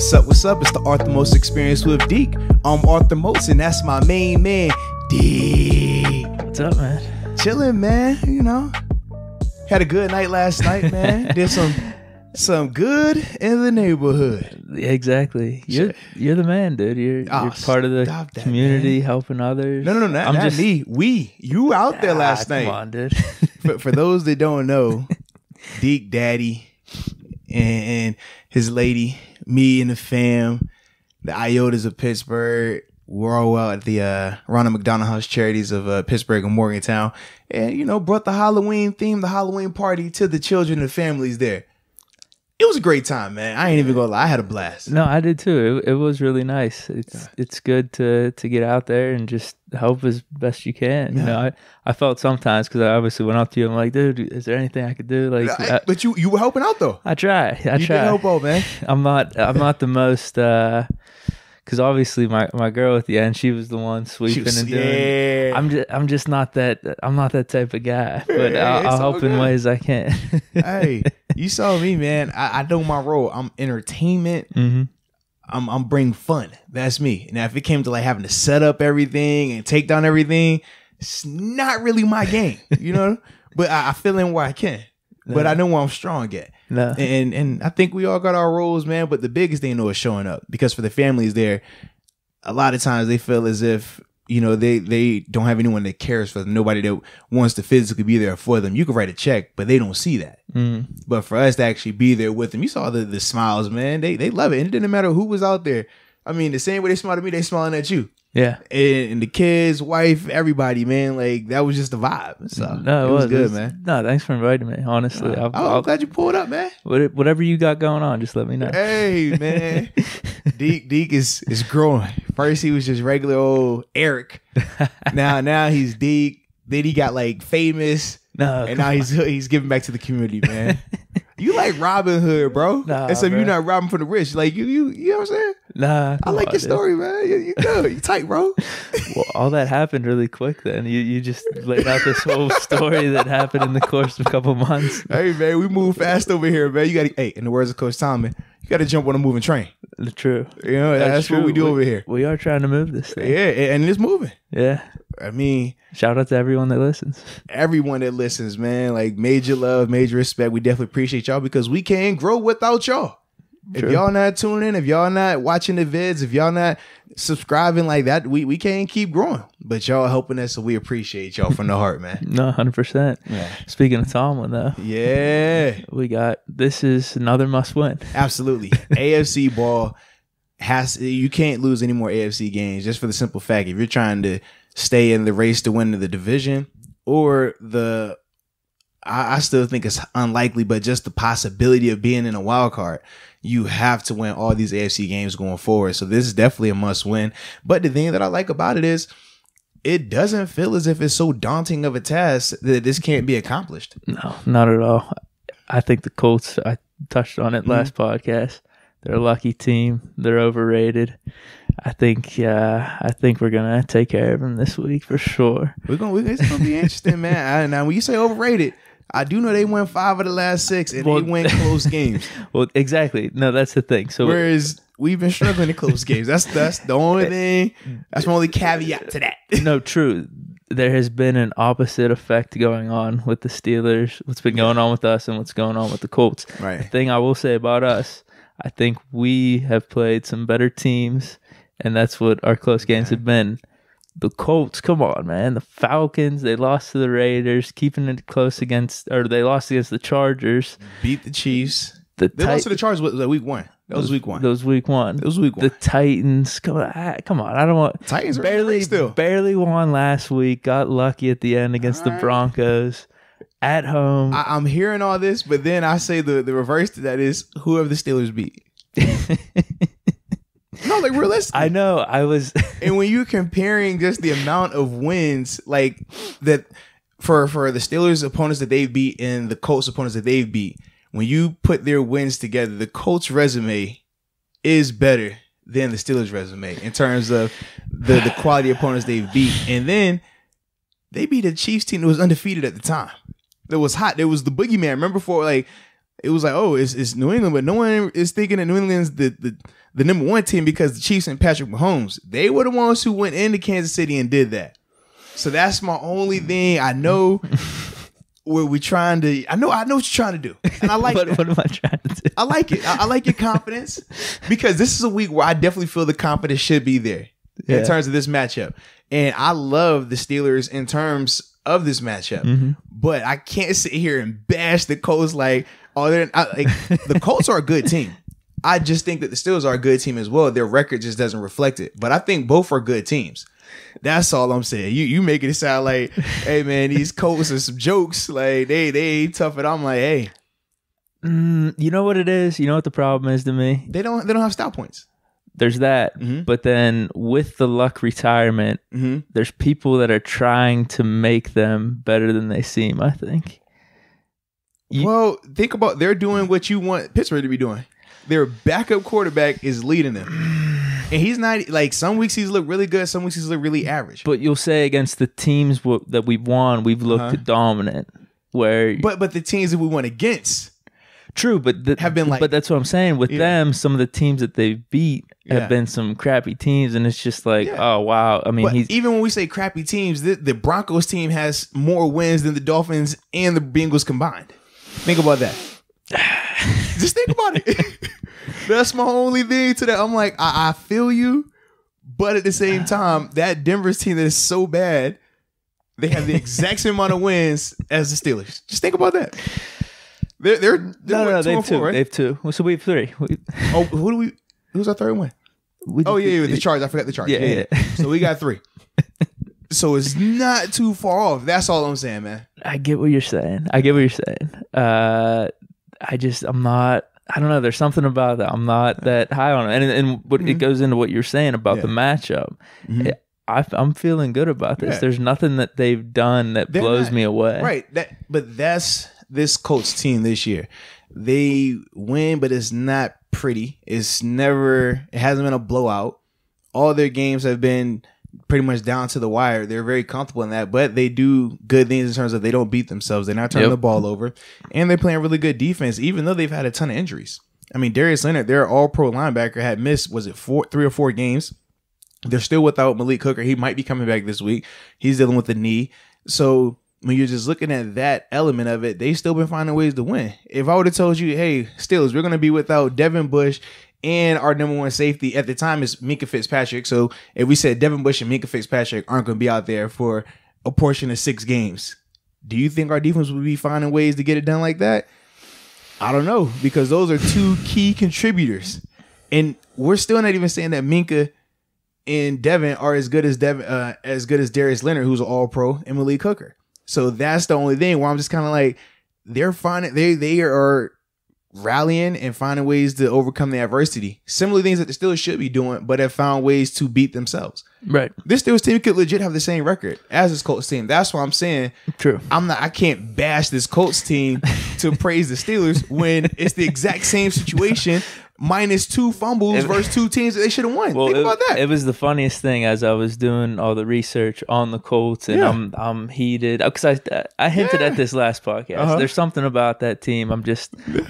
What's up? What's up? It's the Arthur Moats Experience with Deke. I'm Arthur Moats, and that's my main man, Deke. What's up, man? Chilling, man. You know, had a good night last night, man. Did some good in the neighborhood. Exactly. You're the man, dude. You're part of the community, helping others. No, not me. You out there last night. Come on, dude. For those that don't know, Deke Daddy and his lady, me and the fam, the Iotas of Pittsburgh, we're all out at the Ronald McDonald House Charities of Pittsburgh and Morgantown, and brought the Halloween theme, the Halloween party to the children and families there. It was a great time, man. I ain't even gonna lie. I had a blast. No, I did too. It was really nice. It's good to get out there and just help as best you can. Yeah. I felt sometimes, because I obviously went up to you and I'm like, dude, is there anything I could do? Like, but you were helping out though. I try. You did help out, man. I'm not the most. Because obviously my girl at the end, she was the one sweeping and doing. Yeah. I'm just not that. I'm not that type of guy. But I'll help in ways I can. Hey, you saw me, man. I know my role. I'm entertainment. Mm-hmm. I'm bring fun. That's me. Now, if it came to like having to set up everything and take down everything, it's not really my game, But I fill in where I can. No. But I know where I'm strong at. No. And I think we all got our roles, man. But the biggest thing, is showing up, because for the families there, a lot of times they feel as if they don't have anyone that cares for them, nobody that wants to physically be there for them. You can write a check, but they don't see that. But for us to actually be there with them, you saw the smiles, man. They love it, and it didn't matter who was out there. I mean, the same way they smiled at me, they smiling at you. Yeah, and the kids, wife, everybody, man. Like, that was just the vibe. So no, it was good, man. No, thanks for inviting me. Honestly, I'm glad you pulled up, man. Whatever you got going on, just let me know. Hey, man, Deke is growing. First, he was just regular old Eric. Now he's Deke. Then he got like famous. No, and now he's giving back to the community, man. You like Robin Hood, bro. Nah, except bro. You're not robbing for the rich. Like you know what I'm saying? Nah, I like your story, man. You good. You tight, bro. Well, all that happened really quick. Then you just laid out this whole story that happened in the course of a couple months. Hey, man, we move fast over here, man. You got to. Hey, in the words of Coach Tomlin, you got to jump on a moving train. True. That's true. What we do over here. We are trying to move this thing. Yeah, and it's moving. Yeah. I mean, shout out to everyone that listens. Everyone that listens, man. Like, major love, major respect. We definitely appreciate y'all, because we can't grow without y'all. True. If y'all not tuning in, if y'all not watching the vids, if y'all not subscribing like that, we can't keep growing. But y'all helping us, so we appreciate y'all from the heart, man. No, 100%. Yeah. Speaking of Tomlin, though. Yeah. This is another must win. Absolutely. AFC ball you can't lose any more AFC games, just for the simple fact, if you're trying to stay in the race to win the division, or I still think it's unlikely, but just the possibility of being in a wild card, you have to win all these AFC games going forward. So this is definitely a must win. But the thing that I like about it is, it doesn't feel as if it's so daunting of a task that this can't be accomplished. No, not at all. I think the Colts, I touched on it last podcast. They're a lucky team. They're overrated. I think we're gonna take care of them this week for sure. It's gonna be interesting, man. Now, when you say overrated, I do know they won 5 of the last 6, and they win close games. Well, exactly. No, that's the thing. So whereas we've been struggling in close games. That's the only thing. That's my only caveat to that. No, true. There has been an opposite effect going on with the Steelers. What's been going on with us and what's going on with the Colts. Right. The thing I will say about us, I think we have played some better teams, and that's what our close games have been. The Colts, come on, man. The Falcons, they lost to the Raiders, keeping it close they lost against the Chargers. Beat the Chiefs. They lost to the Chargers week 1. That was week 1. That was week 1. It was week 1. The Titans, come on. I don't want... Titans are barely won last week. Got lucky at the end against the Broncos. At home. I'm hearing all this, but then I say the reverse to that is whoever the Steelers beat. No, like, realistic. I know. I was... And when you're comparing just the amount of wins, like, that for the Steelers opponents that they've beat and the Colts opponents that they've beat, when you put their wins together, the Colts resume is better than the Steelers resume in terms of the quality opponents they've beat. And then they beat a Chiefs team that was undefeated at the time. That was hot. There was the boogeyman. Remember, for like It was like, oh, it's New England, but no one is thinking that New England's the number one team because the Chiefs and Patrick Mahomes. They were the ones who went into Kansas City and did that. So that's my only thing. I know where we're trying to. I know what you're trying to do, and I like. What am I trying to do? I like it. I like your confidence because this is a week where I definitely feel the confidence should be there in terms of this matchup, and I love the Steelers in terms of this matchup. But I can't sit here and bash the Colts like, oh, the Colts are a good team. I just think that the Steelers are a good team as well. Their record just doesn't reflect it. But I think both are good teams. That's all I'm saying. You making it sound like, hey man, these Colts are some jokes. Like they ain't tough. And I'm like, hey, you know what it is? You know what the problem is to me? They don't have style points. There's that. But then with the Luck retirement, there's people that are trying to make them better than they seem, I think. Well, think about they're doing what you want Pittsburgh to be doing. Their backup quarterback is leading them. And he's not like some weeks he's looked really good, some weeks he's looked really average. But you'll say against the teams that we've won, we've looked dominant. But the teams that we went against, true, but have been like. But that's what I'm saying. With them, some of the teams that they've beat have been some crappy teams, and it's just like, oh wow. I mean, even when we say crappy teams, the Broncos team has more wins than the Dolphins and the Bengals combined. Think about that. Just think about it. That's my only thing to that. I'm like, I feel you, but at the same time, that Denver's team that is so bad, they have the exact same amount of wins as the Steelers. Just think about that. They're no, they have two. Right? They have two. So we have three. Who's our third one? The Chargers. I forgot the Chargers. Yeah. So we got three. So it's not too far off. That's all I'm saying, man. I get what you're saying. I'm not. I don't know. There's something about that. I'm not that high on it. And it goes into what you're saying about the matchup. I'm feeling good about this. There's nothing that they've done that blows me away. Right. But that's this Colts team this year. They win, but it's not pretty. It hasn't been a blowout. All their games have been pretty much down to the wire. They're very comfortable in that, but they do good things in terms of they don't beat themselves. They're not turning the ball over, and they're playing really good defense, even though they've had a ton of injuries. I mean, Darius Leonard, their all-pro linebacker, had missed, 3 or 4 games. They're still without Malik Hooker. He might be coming back this week. He's dealing with the knee. So when you're just looking at that element of it, they've still been finding ways to win. If I would have told you, hey, Steelers, we're going to be without Devin Bush and our number one safety at the time is Minkah Fitzpatrick. So if we said Devin Bush and Minkah Fitzpatrick aren't going to be out there for a portion of 6 games, do you think our defense would be finding ways to get it done like that? I don't know, because those are 2 key contributors. And we're still not even saying that Minkah and Devin are as good as Darius Leonard, who's an all-pro, and Malik Hooker. So that's the only thing where I'm just kind of like, they're finding, they are rallying and finding ways to overcome the adversity. Similar things that the Steelers should be doing, but have found ways to beat themselves. Right. This Steelers team could legit have the same record as this Colts team. That's why I'm saying true. I can't bash this Colts team to praise the Steelers when it's the exact same situation. Minus 2 fumbles versus 2 teams that they should have won. Think about that. It was the funniest thing as I was doing all the research on the Colts, and I'm heated because I hinted at this last podcast. There's something about that team I'm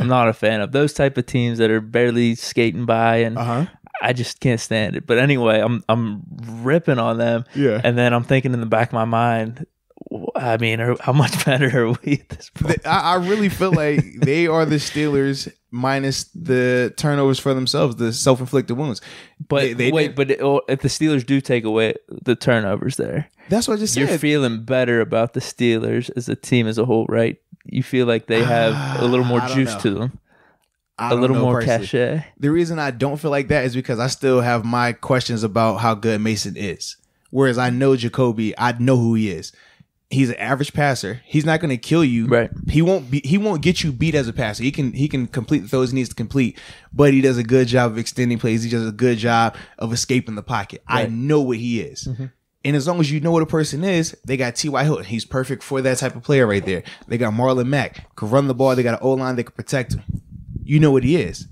not a fan of. Those type of teams that are barely skating by, and I just can't stand it. But anyway, I'm ripping on them, and then I'm thinking in the back of my mind, I mean, how much better are we at this point? I really feel like they are the Steelers minus the turnovers for themselves, the self-inflicted wounds. But if the Steelers do take away the turnovers there, that's what I just said. You're feeling better about the Steelers as a team as a whole, right? You feel like they have a little more juice to them. A little more cachet. The reason I don't feel like that is because I still have my questions about how good Mason is. Whereas I know Jacoby, I know who he is. He's an average passer. He's not going to kill you. Right. He won't get you beat as a passer. He can complete the throws he needs to complete, but he does a good job of extending plays. He does a good job of escaping the pocket. Right. I know what he is. And as long as you know what a person is, they got T.Y. Hilton. He's perfect for that type of player right there. They got Marlon Mack. Can run the ball. They got an O-line that can protect him. You know what he is.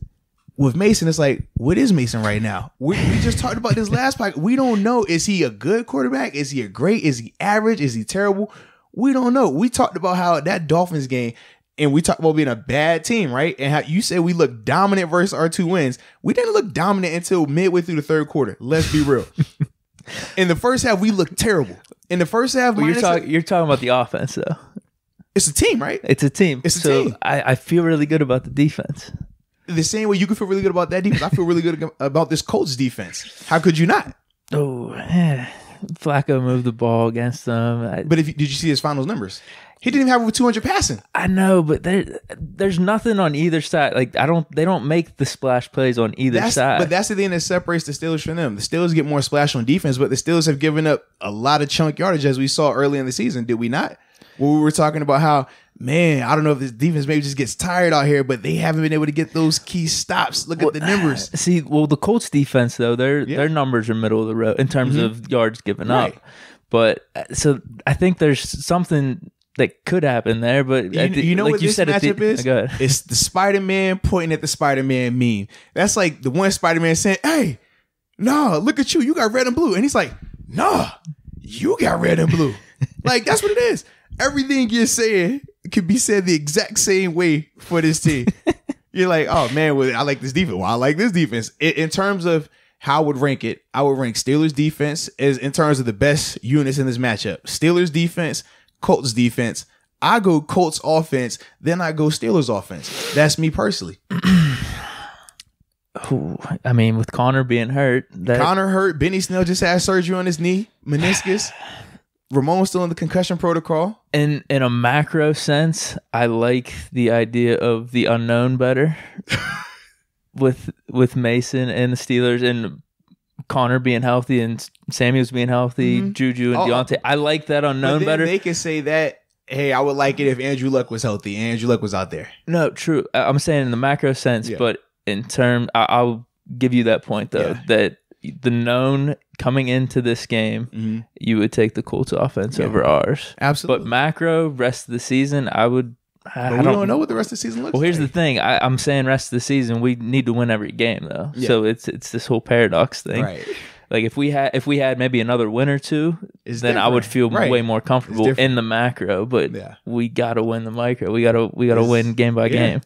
With Mason, it's like, what is Mason right now? We just talked about this last podcast. We don't know. Is he a good quarterback? Is he a great? Is he average? Is he terrible? We don't know. We talked about how that Dolphins game, and we talk about being a bad team, right? And how you said we look dominant versus our 2 wins. We didn't look dominant until midway through the third quarter. Let's be real. In the first half, we looked terrible. In the first half, well, you're talking about the offense, though. It's a team, right? It's a team. It's a team. I feel really good about the defense. The same way you can feel really good about that defense, I feel really good about this Colts defense. How could you not? Oh, Flacco moved the ball against them. But did you see his finals numbers? He didn't even have over 200 passing. I know, but there's nothing on either side. Like they don't make the splash plays on either side. But that's the thing that separates the Steelers from them. The Steelers get more splash on defense, but the Steelers have given up a lot of chunk yardage, as we saw early in the season. Did we not? Well, we were talking about how, man, I don't know if this defense maybe just gets tired out here, but they haven't been able to get those key stops. Look at the numbers. See, the Colts defense though, their numbers are middle of the road in terms of yards given up. But so I think there's something that could happen there, but you know like what you this said matchup is? Go ahead. It's the Spider-Man pointing at the Spider-Man meme. That's like the one Spider-Man saying, "Hey, no, look at you. You got red and blue." And he's like, "No, you got red and blue." Like, that's what it is. Everything you're saying could be said the exact same way for this team. You're like, "Oh, man, well, I like this defense." Well, I like this defense. In terms of how I would rank it, I would rank Steelers defense as in terms of the best units in this matchup. Steelers defense, Colts defense. I go Colts offense, then I go Steelers offense. That's me personally. I mean, with Connor being hurt. Connor hurt. Benny Snell just had surgery on his knee, meniscus. Ramon's still in the concussion protocol. In a macro sense, I like the idea of the unknown better with Mason and the Steelers and Connor being healthy and Samuels being healthy, Juju and Deontay. I like that unknown better. They can say that, hey, I would like it if Andrew Luck was healthy and Andrew Luck was out there. No, true. I'm saying in the macro sense, but in term, I'll give you that point, though, that the known coming into this game, you would take the Colts offense over ours. Absolutely. But macro, rest of the season, I would... we don't know what the rest of the season looks like. Well, here's the thing. I'm saying rest of the season, we need to win every game, though. Yeah. So it's this whole paradox thing. Right. Like if we had maybe another win or two, then I would feel way more comfortable in the macro. But we gotta win the micro. We gotta win game by game.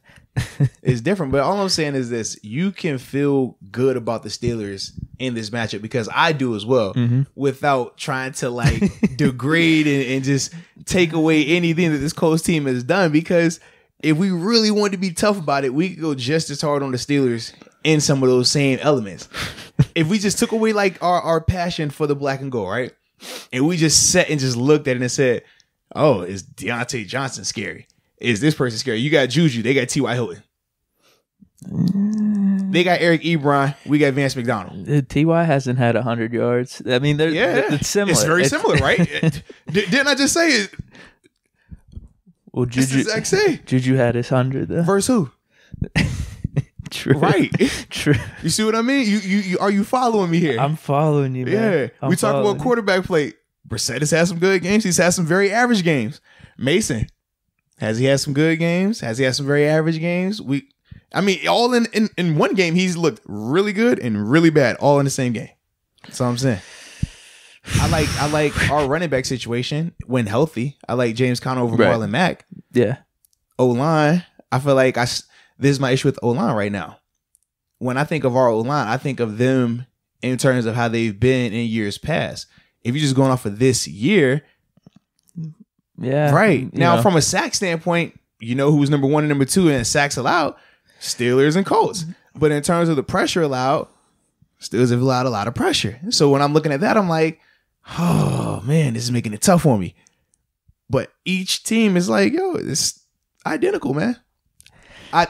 It's different. But all I'm saying is this: you can feel good about the Steelers in this matchup because I do as well, without trying to like degrade and just take away anything that this Colts team has done. Because if we really wanted to be tough about it, we could go just as hard on the Steelers in some of those same elements. If we just took away like our passion for the black and gold, right? And we just sat and just looked at it and said, "Oh, is Deontay Johnson scary? Is this person scary? You got Juju, they got T.Y. Hilton. They got Eric Ebron, we got Vance McDonald. T.Y. hasn't had 100 yards. I mean, it's similar. It's very similar, right? Didn't I just say it? Well, Juju had his 100 though. Versus who? True. Right. True. You see what I mean? You are you following me here? I'm following you, man. Yeah. We talk about quarterback play. Brissett has had some good games. He's had some very average games. Mason, has he had some good games? Has he had some very average games? All in one game, he's looked really good and really bad, all in the same game. That's all I'm saying. I like our running back situation when healthy. I like James Conner over Marlon Mack. Yeah. O-line, I feel like this is my issue with O-line right now. When I think of our O-line, I think of them in terms of how they've been in years past. If you're just going off of this year, right. Now, from a sack standpoint, you know who's number 1 and number 2 in sacks allowed? Steelers and Colts. But in terms of the pressure allowed, Steelers have allowed a lot of pressure. So when I'm looking at that, I'm like, oh, man, this is making it tough for me. But each team is like, yo, it's identical, man.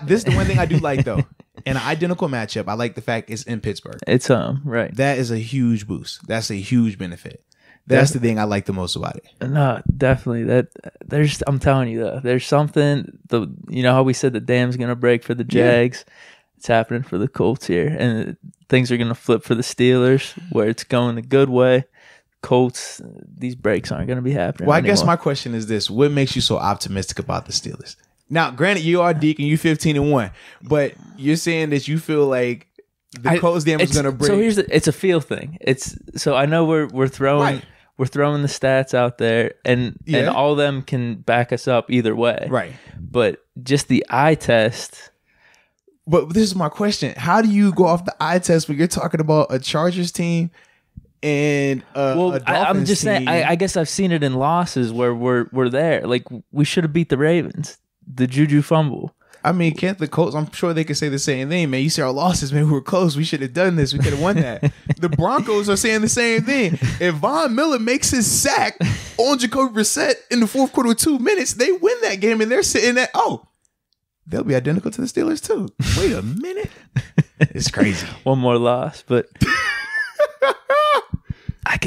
This is the one thing I do like, though. In an identical matchup, I like the fact it's in Pittsburgh. It's right. That is a huge boost. That's a huge benefit. That's the thing I like the most about it. No, definitely. I'm telling you though, there's something. You know how we said the dam's gonna break for the Jags. Yeah. It's happening for the Colts here, and things are gonna flip for the Steelers, where it's going the good way. Colts, these breaks aren't gonna be happening. Well, I anymore. guess my question is this: what makes you so optimistic about the Steelers? Now, granted, you are Deke and you 15-1, but you're saying that you feel like the Colts damn is gonna break. So it's a feel thing. So I know we're throwing the stats out there, and all of them can back us up either way. Right. but just the eye test. But this is my question: how do you go off the eye test when you're talking about a Chargers team and a Dolphins I'm just team? saying. I guess I've seen it in losses where we're there. Like we should have beat the Ravens. The Juju fumble. I mean, can't the Colts? I'm sure they could say the same thing, man. You see our losses, man. We were close. We should have done this. We could have won that. The Broncos are saying the same thing. If Von Miller makes his sack on Jacoby Brissett in the fourth quarter with 2 minutes, they win that game, and they're sitting at, they'll be identical to the Steelers too. Wait a minute. It's crazy. One more loss, but I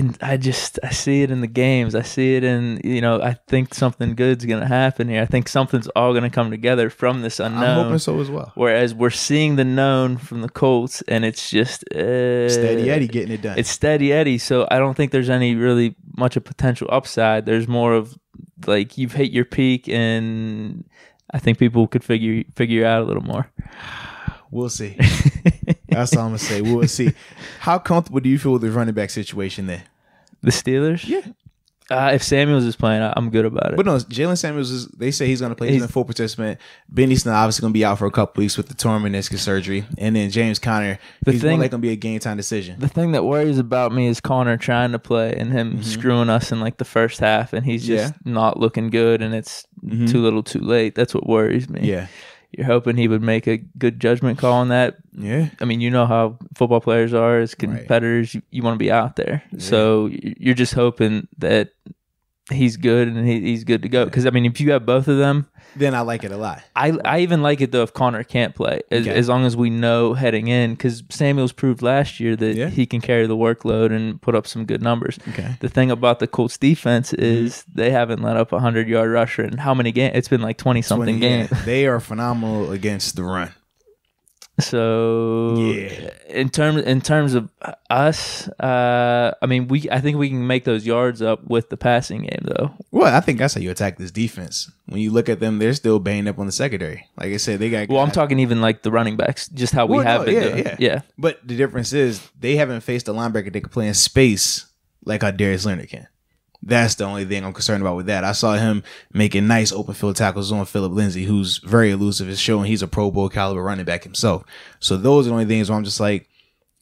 see it in the games. I see it in, I think something good's going to happen here. I think something's all going to come together from this unknown. I'm hoping so as well. Whereas we're seeing the known from the Colts, and it's just Steady Eddie getting it done. It's Steady Eddie, so I don't think there's any really much of potential upside. There's more of like you've hit your peak, and I think people could figure out a little more. We'll see. That's all I'm going to say. We'll see. How comfortable do you feel with the running back situation there? The Steelers? Yeah. If Samuels is playing, I'm good about it. But no, Jalen Samuels, they say he's going to play. He's a full participant. Benny Snell obviously going to be out for a couple weeks with the torn meniscus surgery. And then James Conner, he's more like going to be a game time decision. The thing that worries about me is Conner trying to play and him screwing us in like the first half, and he's just not looking good, and it's too little too late. That's what worries me. Yeah. You're hoping he would make a good judgment call on that. Yeah. I mean, you know how football players are as competitors. You want to be out there. Yeah. So you're just hoping that he's good and he's good to go. Because, I mean, if you have both of them. Then I like it a lot. I even like it, though, if Conner can't play. As long as we know heading in. Because Samuels proved last year that he can carry the workload and put up some good numbers. Okay. The thing about the Colts defense is they haven't let up a 100-yard rusher in how many games? It's been like 20-something games. They are phenomenal against the run. So in terms of us, I think we can make those yards up with the passing game, though. Well, I think that's how you attack this defense. When you look at them, they're still banged up on the secondary. Like I said, they got. Well, I'm talking even like the running backs, just how we have been doing. Yeah. But the difference is they haven't faced a linebacker that can play in space like how Darius Leonard can. That's the only thing I'm concerned about with that. I saw him making nice open field tackles on Phillip Lindsay, who's very elusive. It's showing he's a Pro Bowl caliber running back himself. So those are the only things where I'm just like,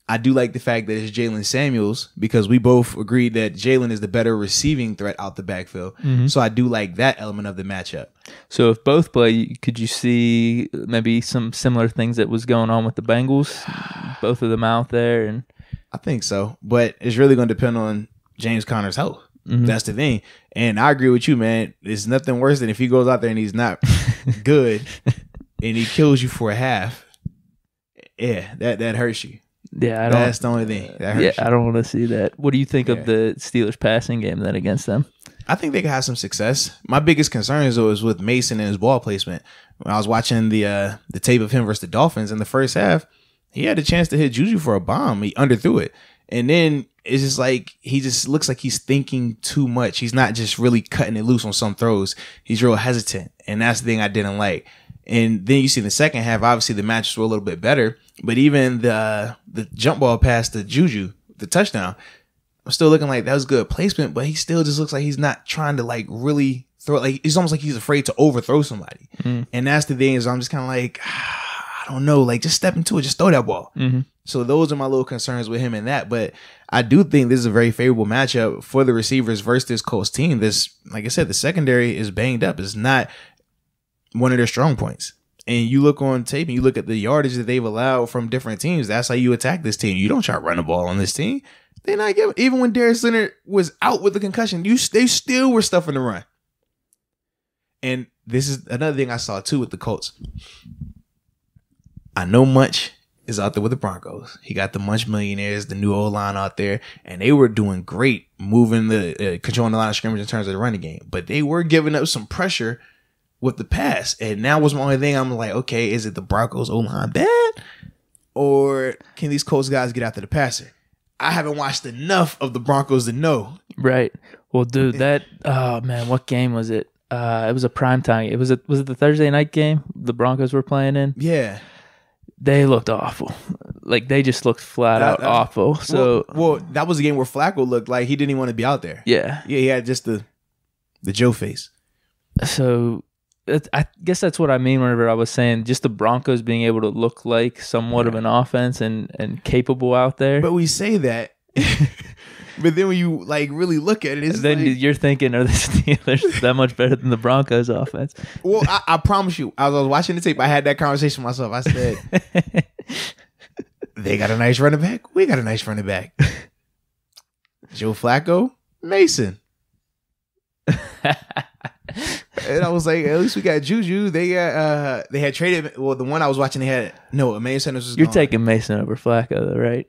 I do like the fact that it's Jalen Samuels because we both agreed that Jalen is the better receiving threat out the backfield. Mm-hmm. So I do like that element of the matchup. So if both play, could you see maybe some similar things that was going on with the Bengals? Both of them out there? And I think so. But it's really going to depend on James Conner's health. Mm-hmm. That's the thing. And I agree with you, man. There's nothing worse than if he goes out there and he's not good and he kills you for a half. Yeah, that hurts you. Yeah, that's the only thing. That hurts you. I don't want to see that. What do you think of the Steelers passing game then against them? I think they can have some success. My biggest concern is with Mason and his ball placement. When I was watching the tape of him versus the Dolphins in the first half, he had a chance to hit Juju for a bomb. He underthrew it. And then it's just like he just looks like he's thinking too much. He's not just really cutting it loose on some throws. He's real hesitant. And that's the thing I didn't like. And then you see in the second half, obviously the matches were a little bit better. But even the jump ball pass to Juju, the touchdown, I'm still looking like that was good placement. But he still just looks like he's not trying to like really throw. Like it's almost like he's afraid to overthrow somebody. Mm. And that's the thing is I'm just kind of like, I don't know, like just step into it, just throw that ball. Mm-hmm. So those are my little concerns with him in that. But I do think this is a very favorable matchup for the receivers versus this Colts team. This, like I said, the secondary is banged up. It's not one of their strong points. And you look on tape and you look at the yardage that they've allowed from different teams. That's how you attack this team. You don't try to run the ball on this team. They're not giving. Even when Darius Leonard was out with the concussion, they still were stuffing the run. And this is another thing I saw too with the Colts. I know Munch is out there with the Broncos. He got the Munch Millionaires, the new O-line out there, and they were doing great moving controlling the line of scrimmage in terms of the running game. But they were giving up some pressure with the pass. And now was my only thing. I'm like, okay, is it the Broncos O-line bad? Or can these Colts guys get after the passer? I haven't watched enough of the Broncos to know. Right. Well, dude, oh man, what game was it? It was a primetime. Was it the Thursday night game the Broncos were playing in? Yeah. They looked awful. Like they just looked flat out awful. So well, that was a game where Flacco looked like he didn't even want to be out there. Yeah. Yeah, he had just the Joe face. So I guess that's what I mean whenever I was saying just the Broncos being able to look like somewhat of an offense and capable out there. But we say that, but then when you like really look at it, it's then like, you're thinking, are the Steelers that much better than the Broncos offense? Well, I promise you, I was watching the tape. I had that conversation with myself. I said, they got a nice running back. We got a nice running back. Joe Flacco, Mason. And I was like, at least we got Juju. They had traded. Well, the one I was watching, they had Emmanuel Sanders was. You're gone. taking Mason over Flacco, though, right?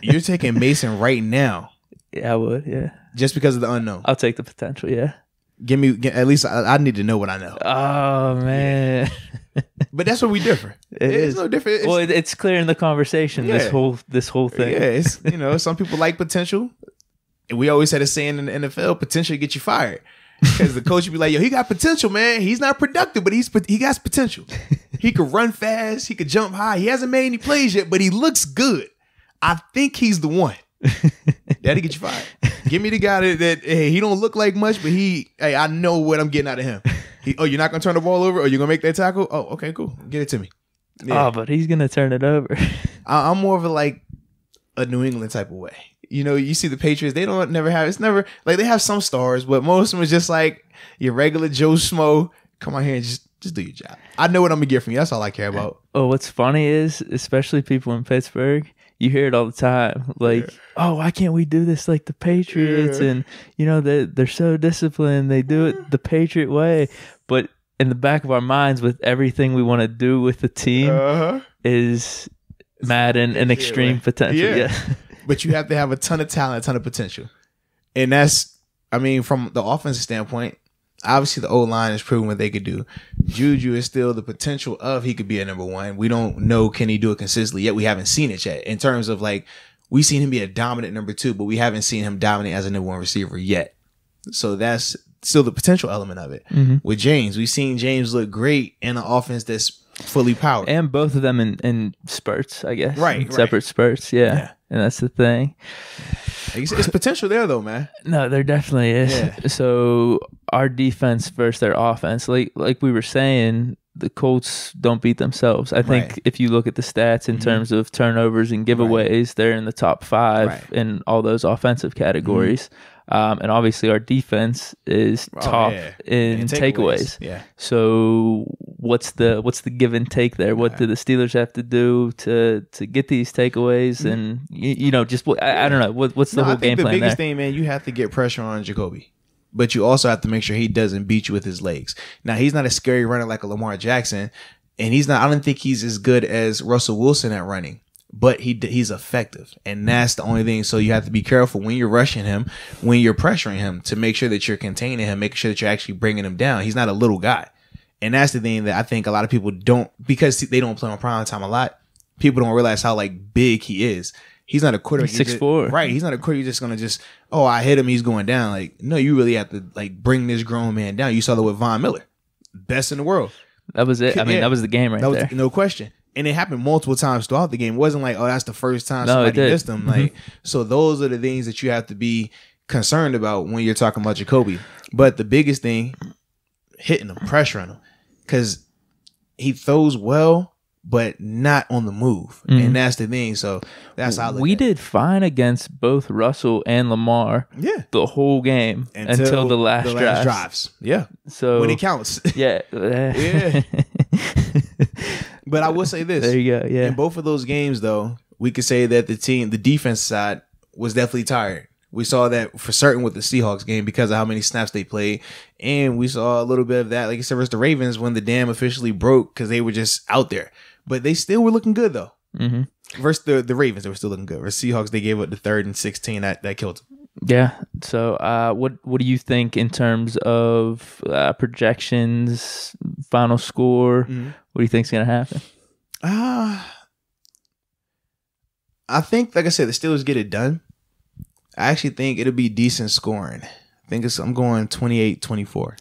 You're taking Mason right now. Yeah, I would. Yeah, just because of the unknown. I'll take the potential. Yeah, give me at least. I need to know what I know. Oh man. But that's where we differ. It's no different. It's clear in the conversation. Yeah. This whole thing. Yeah, it's some people like potential. And we always had a saying in the NFL: potential get you fired. Because the coach would be like, "Yo, he got potential, man. He's not productive, but he got potential. He could run fast. He could jump high. He hasn't made any plays yet, but he looks good. I think he's the one. That'll get you fired. Give me the guy that hey, he don't look like much, but I know what I'm getting out of him. You're not gonna turn the ball over, or you're gonna make that tackle? Oh, okay, cool. Get it to me. Yeah. Oh, but he's gonna turn it over. I'm more of a New England type of way. You see the Patriots, they don't never have. It's never like they have some stars, but most of them is just like your regular Joe Schmo. Come on here and just do your job. I know what I'm gonna get from you. That's all I care about. Oh, what's funny is, especially people in Pittsburgh, you hear it all the time. Like, oh, why can't we do this like the Patriots? Yeah. And they're so disciplined. They do it the Patriot way. But in the back of our minds, with everything we want to do with the team, is Madden and extreme potential. Yeah. But you have to have a ton of talent, a ton of potential. And that's, from the offensive standpoint, obviously the O-line has proven what they could do. Juju is still the potential of he could be a number one. We don't know, can he do it consistently yet? We haven't seen it yet. In terms of we've seen him be a dominant number two, but we haven't seen him dominate as a number one receiver yet. So that's still the potential element of it. Mm-hmm. With James, we've seen James look great in an offense that's fully powered. And both of them in spurts, I guess. Right. Separate spurts, yeah. And that's the thing. It's potential there, though, man. No, there definitely is. Yeah. So our defense versus their offense, like we were saying, the Colts don't beat themselves. I think if you look at the stats in terms of turnovers and giveaways, they're in the top 5 in all those offensive categories. And obviously our defense is top in takeaways. Yeah. So what's the give and take there? What do the Steelers have to do to get these takeaways? And I don't know. What's the whole game plan there? The biggest thing, man, you have to get pressure on Jacoby, but you also have to make sure he doesn't beat you with his legs. Now, he's not a scary runner like a Lamar Jackson, and I don't think he's as good as Russell Wilson at running. But he's effective, and that's the only thing. So you have to be careful when you're rushing him, when you're pressuring him, to make sure that you're containing him, making sure that you're actually bringing him down. He's not a little guy, and that's the thing that I think a lot of people don't, because they don't play on prime time a lot. People don't realize how big he is. He's not a quarterback. 6'4". Right. He's not a quarterback. You're just gonna I hit him, he's going down. No, you really have to bring this grown man down. You saw that with Von Miller, best in the world. That was it. That was the game there. No question. And it happened multiple times throughout the game. It wasn't that's the first time somebody missed him. So those are the things that you have to be concerned about when you're talking about Jacoby. But the biggest thing, hitting him, pressuring him, because he throws well, but not on the move. And that's the thing. So that's how we did fine against both Russell and Lamar. Yeah. The whole game until the last drives. Yeah. So when it counts. Yeah. Yeah. But I will say this. There you go. Yeah. In both of those games, though, we could say that the defense side was definitely tired. We saw that for certain with the Seahawks game because of how many snaps they played. And we saw a little bit of that, like I said, versus the Ravens when the dam officially broke because they were just out there. But they still were looking good, though. Mm-hmm. Versus the Ravens, they were still looking good. Versus Seahawks, they gave up the 3rd and 16. That killed them. Yeah. So what do you think in terms of projections, final score? Mm-hmm. What do you think is going to happen? I think, like I said, the Steelers get it done. I actually think it'll be decent scoring. I'm going 28-24.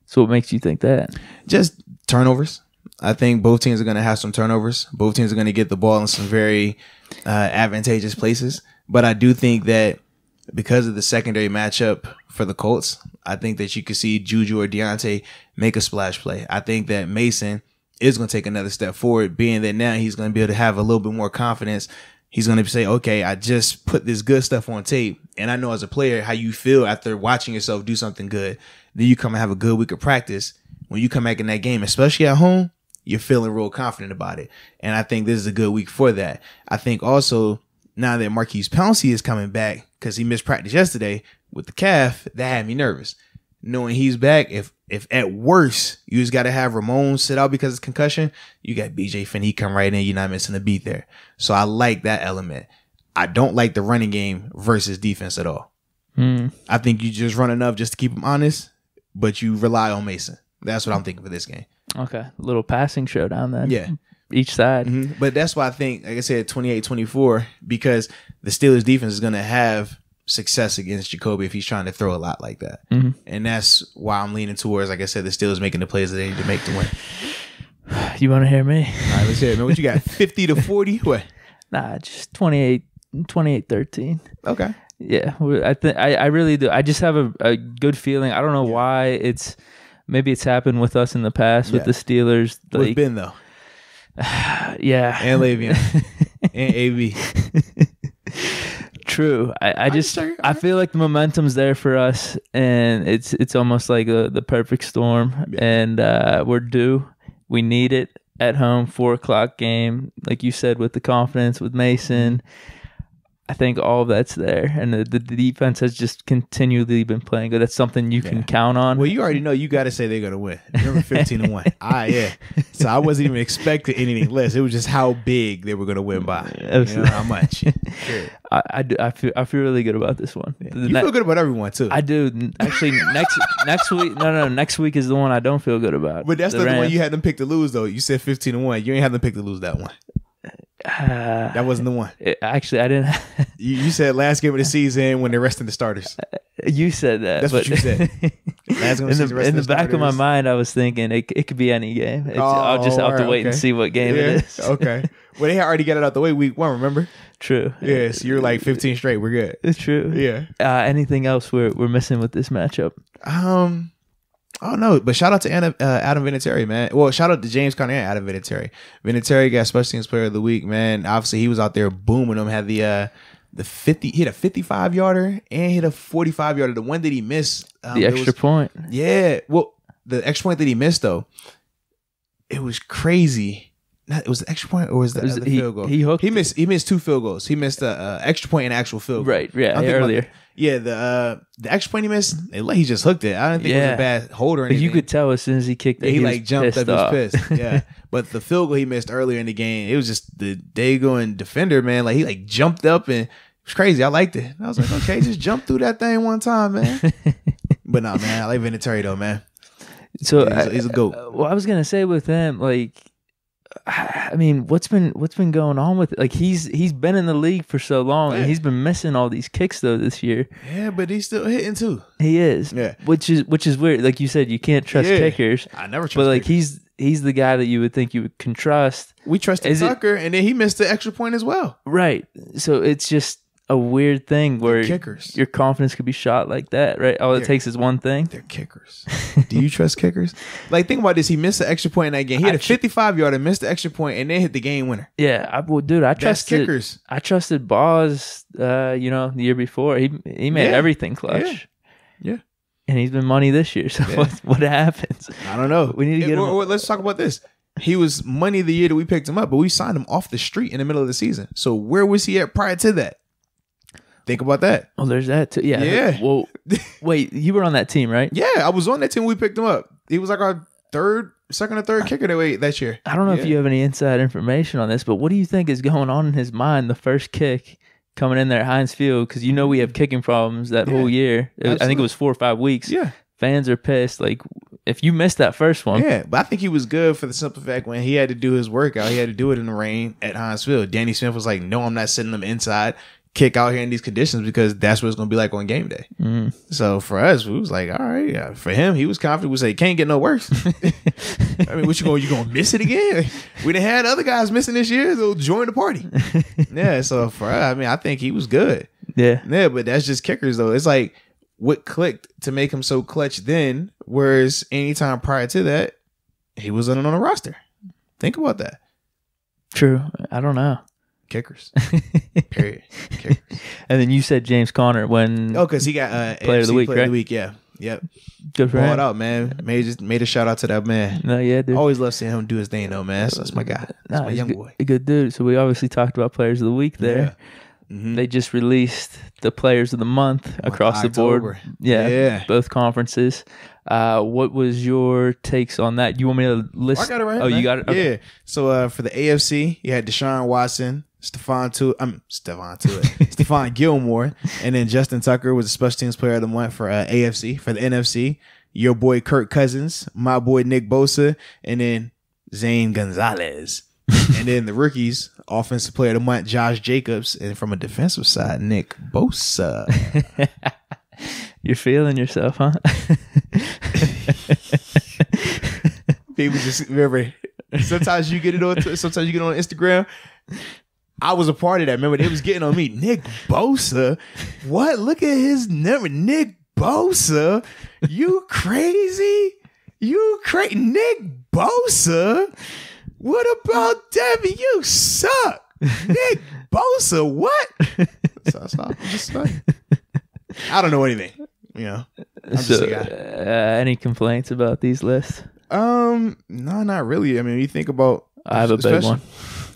So what makes you think that? Just turnovers. I think both teams are going to have some turnovers. Both teams are going to get the ball in some very advantageous places. But I do think that because of the secondary matchup for the Colts, I think that you could see Juju or Deontay make a splash play. I think that Mason is going to take another step forward, being that now he's going to be able to have a little bit more confidence. He's going to say, okay, I just put this good stuff on tape, and I know as a player how you feel after watching yourself do something good. Then you come and have a good week of practice. When you come back in that game, especially at home, you're feeling real confident about it. And I think this is a good week for that. I think also now that Marquise Pouncey is coming back, because he missed practice yesterday with the calf, that had me nervous. Knowing he's back, if at worst you just got to have Ramon sit out because of concussion, you got BJ Finney come right in. You're not missing a beat there. So I like that element. I don't like the running game versus defense at all. I think you just run enough just to keep them honest, but you rely on Mason. That's what I'm thinking for this game. Okay. A little passing showdown then. Yeah. Each side. But that's why I think, like I said, 28-24, because the Steelers defense is going to have success against Jacoby if he's trying to throw a lot like that. And that's why I'm leaning towards, like I said, the Steelers making the plays that they need to make to win. You want to hear me? All right, let's hear it, man. What you got, 50-40? What? Nah, just 28-13. Okay. Yeah, I really do. I just have a good feeling. I don't know why maybe it's happened with us in the past with the Steelers. With Ben, though. Yeah. And Le'Veon. And AB. True. I feel like the momentum's there for us, and it's almost like the perfect storm, and we're due. We need it at home, 4:00 game, like you said, with the confidence with Mason. I think all of that's there, and the defense has just continually been playing good. That's something you can count on. Well, you already know you got to say they're going to win. Remember 15-1. Yeah. So I wasn't even expecting anything less. It was just how big they were going to win by. You know, how much. Sure. I feel really good about this one. Yeah. You feel good about everyone too. I do. Actually, next week. No. Next week is the one I don't feel good about. But that's the one you had them pick to lose, though. You said 15-1. You ain't have them pick to lose that one. That wasn't the one. Actually, I didn't. You said last game of the season when they're resting the starters. You said that. That's what you said. Last game of the season, in the back of my mind, I was thinking it could be any game. I'll just have to wait and see what game it is. Okay. Well, they had already got it out the way week 1, remember? True. Yeah, so you're like 15 straight. We're good. It's true. Yeah. Anything else we're missing with this matchup? Oh, no, but shout out to Adam Vinatieri, man. Well, shout out to James Conner and Adam Vinatieri. Vinatieri got Special Teams Player of the Week, man. Obviously, he was out there booming them. Had the 50, hit a 55-yarder and hit a 45-yarder. The one that he missed. The extra point. Yeah. Well, the extra point that he missed, though, it was crazy. It was the extra point, or was that the field goal? He missed 2 field goals. He missed the extra point and actual field goal. Right, yeah, earlier. The extra point he missed, he just hooked it. I didn't think it was a bad hold or anything. But you could tell as soon as he kicked it, he like jumped up, he was pissed. Yeah. But the field goal he missed earlier in the game, it was just the Dago defender, man. Like he like jumped up and it was crazy. I liked it. I was like, okay, just jump through that thing one time, man. But no, man, I like Vinatieri though, man. So he's a GOAT. Well, I was gonna say with him, like, I mean, what's been going on with it? Like he's been in the league for so long, and he's been missing all these kicks though this year. Yeah, but he's still hitting too. He is. Yeah, which is weird. Like you said, you can't trust kickers. I never trust. But like kickers. he's the guy that you would think you can trust. We trusted Tucker, and then he missed the extra point as well. Right. So it's just a weird thing where kickers. Your confidence could be shot like that, right? All it takes is one thing. They're kickers. Do you trust kickers? Like, think about this. He missed the extra point in that game. He had a 55-yarder, missed the extra point, and then hit the game winner. Yeah, I trusted kickers. I trusted Boz. The year before he made everything clutch. Yeah. And he's been money this year. So what happens? I don't know. We need to get him. Let's talk about this. He was money the year that we picked him up, but we signed him off the street in the middle of the season. So where was he at prior to that? Think about that. Oh, there's that too. Yeah. Well, wait, you were on that team, right? Yeah, I was on that team when we picked him up. He was like our second or third kicker that year. I don't know if you have any inside information on this, but what do you think is going on in his mind the first kick coming in there at Heinz Field? Because we have kicking problems that whole year. I think it was 4 or 5 weeks. Yeah. Fans are pissed. Like, if you missed that first one. Yeah, but I think he was good for the simple fact when he had to do his workout, he had to do it in the rain at Heinz Field. Danny Smith was like, no, I'm not sitting them inside. Kick out here in these conditions because that's what it's going to be like on game day. So for us, we was like, all right. Yeah. For him, he was confident. We say, can't get no worse. I mean, what you going to miss it again? We done had other guys missing this year. They'll join the party. Yeah. So for us, I think he was good. Yeah. Yeah, but that's just kickers though. It's like what clicked to make him so clutch then, whereas anytime prior to that, he wasn't on the roster. Think about that. True. I don't know. Kickers. Period. Kickers. And then you said James Conner when because he got Player of the Week, Player right? of the Week, yeah. Yep. Good for Balled him. out, man. Made a shout out to that man. No, yeah, dude. Always love seeing him do his thing though, man. That's my guy. That's my he's young good, boy. a good dude. So we obviously talked about Players of the Week there. Yeah. Mm-hmm. They just released the Players of the Month across the board. October. Yeah, both conferences. What was your takes on that? You want me to list? I got it right here. Oh, man. you got it? Okay. Yeah. So for the AFC, you had Deshaun Watson, Stephon Gilmore, and then Justin Tucker was the Special Teams Player of the Month for AFC. For the NFC, your boy Kirk Cousins, my boy Nick Bosa, and then Zane Gonzalez. And then the rookies, Offensive Player of the Month, Josh Jacobs, and from a defensive side, Nick Bosa. You're feeling yourself, huh? People just remember. Sometimes you get it on. Sometimes you get on Instagram. I was a part of that. Remember, they was getting on me. Nick Bosa. What? Look at his number. Nick Bosa. You crazy? You crazy? Nick Bosa. What about Debbie? You suck. Nick Bosa. What? So just like, I don't know anything. You know. I'm just a guy. Any complaints about these lists? No, not really. I mean, you think about. I have a big one.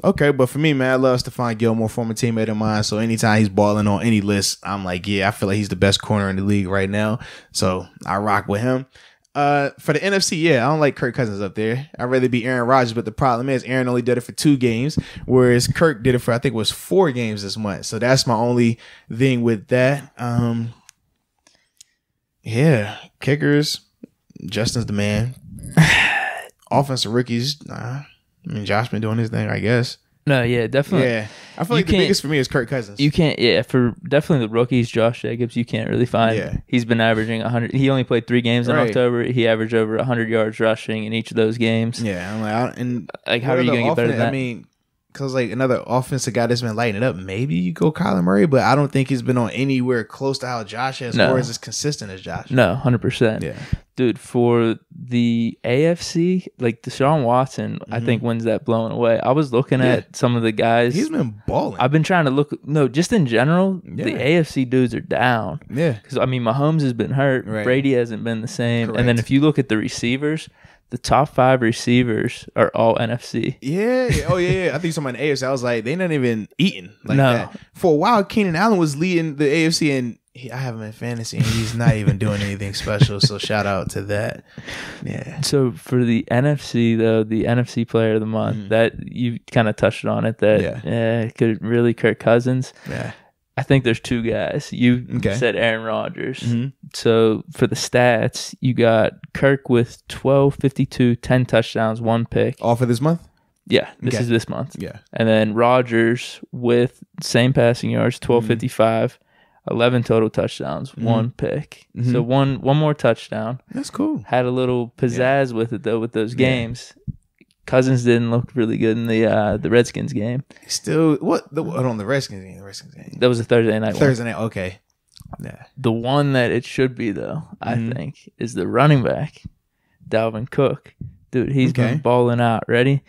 Okay, but for me, man, I love Stephon Gilmore, former teammate of mine. So anytime he's balling on any list, I'm like, yeah, I feel like he's the best corner in the league right now. So I rock with him. For the NFC, yeah, I don't like Kirk Cousins up there. I'd rather be Aaron Rodgers, but the problem is Aaron only did it for 2 games, whereas Kirk did it for, I think it was 4 games this month. So that's my only thing with that. Yeah, kickers, Justin's the man. Offensive rookies, I mean, Josh been doing his thing, I guess. No, yeah, definitely. Yeah, I feel like the biggest for me is Kirk Cousins. You can't, for definitely the rookies, Josh Jacobs, you can't really find. Yeah. He's been averaging 100. He only played 3 games in October. He averaged over 100 yards rushing in each of those games. Yeah, I'm like, how are you going to get better than that? I mean, because like another offensive guy that's been lighting it up, maybe you go Kyler Murray, but I don't think he's been on anywhere close to how Josh has, or is as consistent as Josh. No, 100%. Yeah. Dude, for the AFC, like Deshaun Watson, I think wins that blowing away. I was looking at some of the guys. He's been balling. I've been trying to look. No, just in general, the AFC dudes are down. Yeah. Because, I mean, Mahomes has been hurt. Right. Brady hasn't been the same. Correct. And then if you look at the receivers, the top 5 receivers are all NFC. Yeah. Oh, yeah. I think somebody in the AFC, I was like, they're not even eating like that. For a while, Keenan Allen was leading the AFC, and I have him in fantasy, and he's not even doing anything special. So shout out to that. Yeah. So for the NFC, though, the NFC Player of the Month, that you kind of touched on it. That it could really Kirk Cousins. Yeah. I think there's 2 guys. You said Aaron Rodgers. So for the stats, you got Kirk with 1252, 10 touchdowns, 1 pick. All for this month? Yeah, this is this month. Yeah. And then Rodgers with same passing yards, 1255, 11 total touchdowns, 1 pick. So one more touchdown. That's cool. Had a little pizzazz with it though with those games. Cousins didn't look really good in the Redskins game. Still, on the Redskins game? The Redskins game. That was a Thursday night. Night. Okay. Yeah. The one that it should be though, I think, is the running back, Dalvin Cook. Dude, he's been balling out. Ready?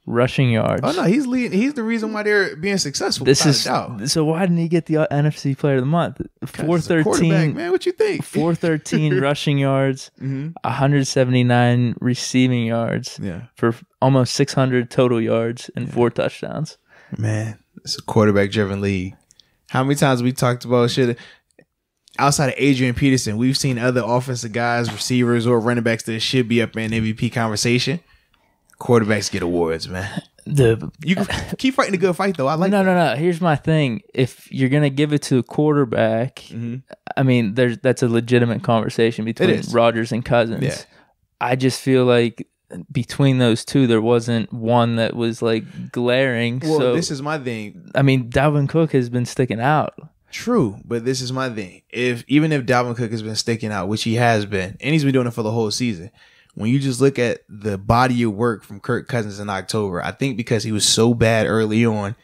Rushing yards. Oh no, he's leading. He's the reason why they're being successful. So why didn't he get the NFC Player of the Month? 413, man. What you think? 413 rushing yards, 179 receiving yards, for almost 600 total yards and 4 touchdowns. Man, it's a quarterback-driven league. How many times we talked about shit outside of Adrian Peterson? We've seen other offensive guys, receivers, or running backs that should be up in MVP conversation. Quarterbacks get awards, man. You can keep fighting a good fight, though. I like No. Here's my thing. If you're going to give it to a quarterback, I mean, that's a legitimate conversation between Rodgers and Cousins. Yeah. I just feel like between those 2, there wasn't one that was like glaring. Well, so this is my thing. I mean, Dalvin Cook has been sticking out. True, but this is my thing. Even if Dalvin Cook has been sticking out, which he has been, and he's been doing it for the whole season, when you just look at the body of work from Kirk Cousins in October, I think because he was so bad early on,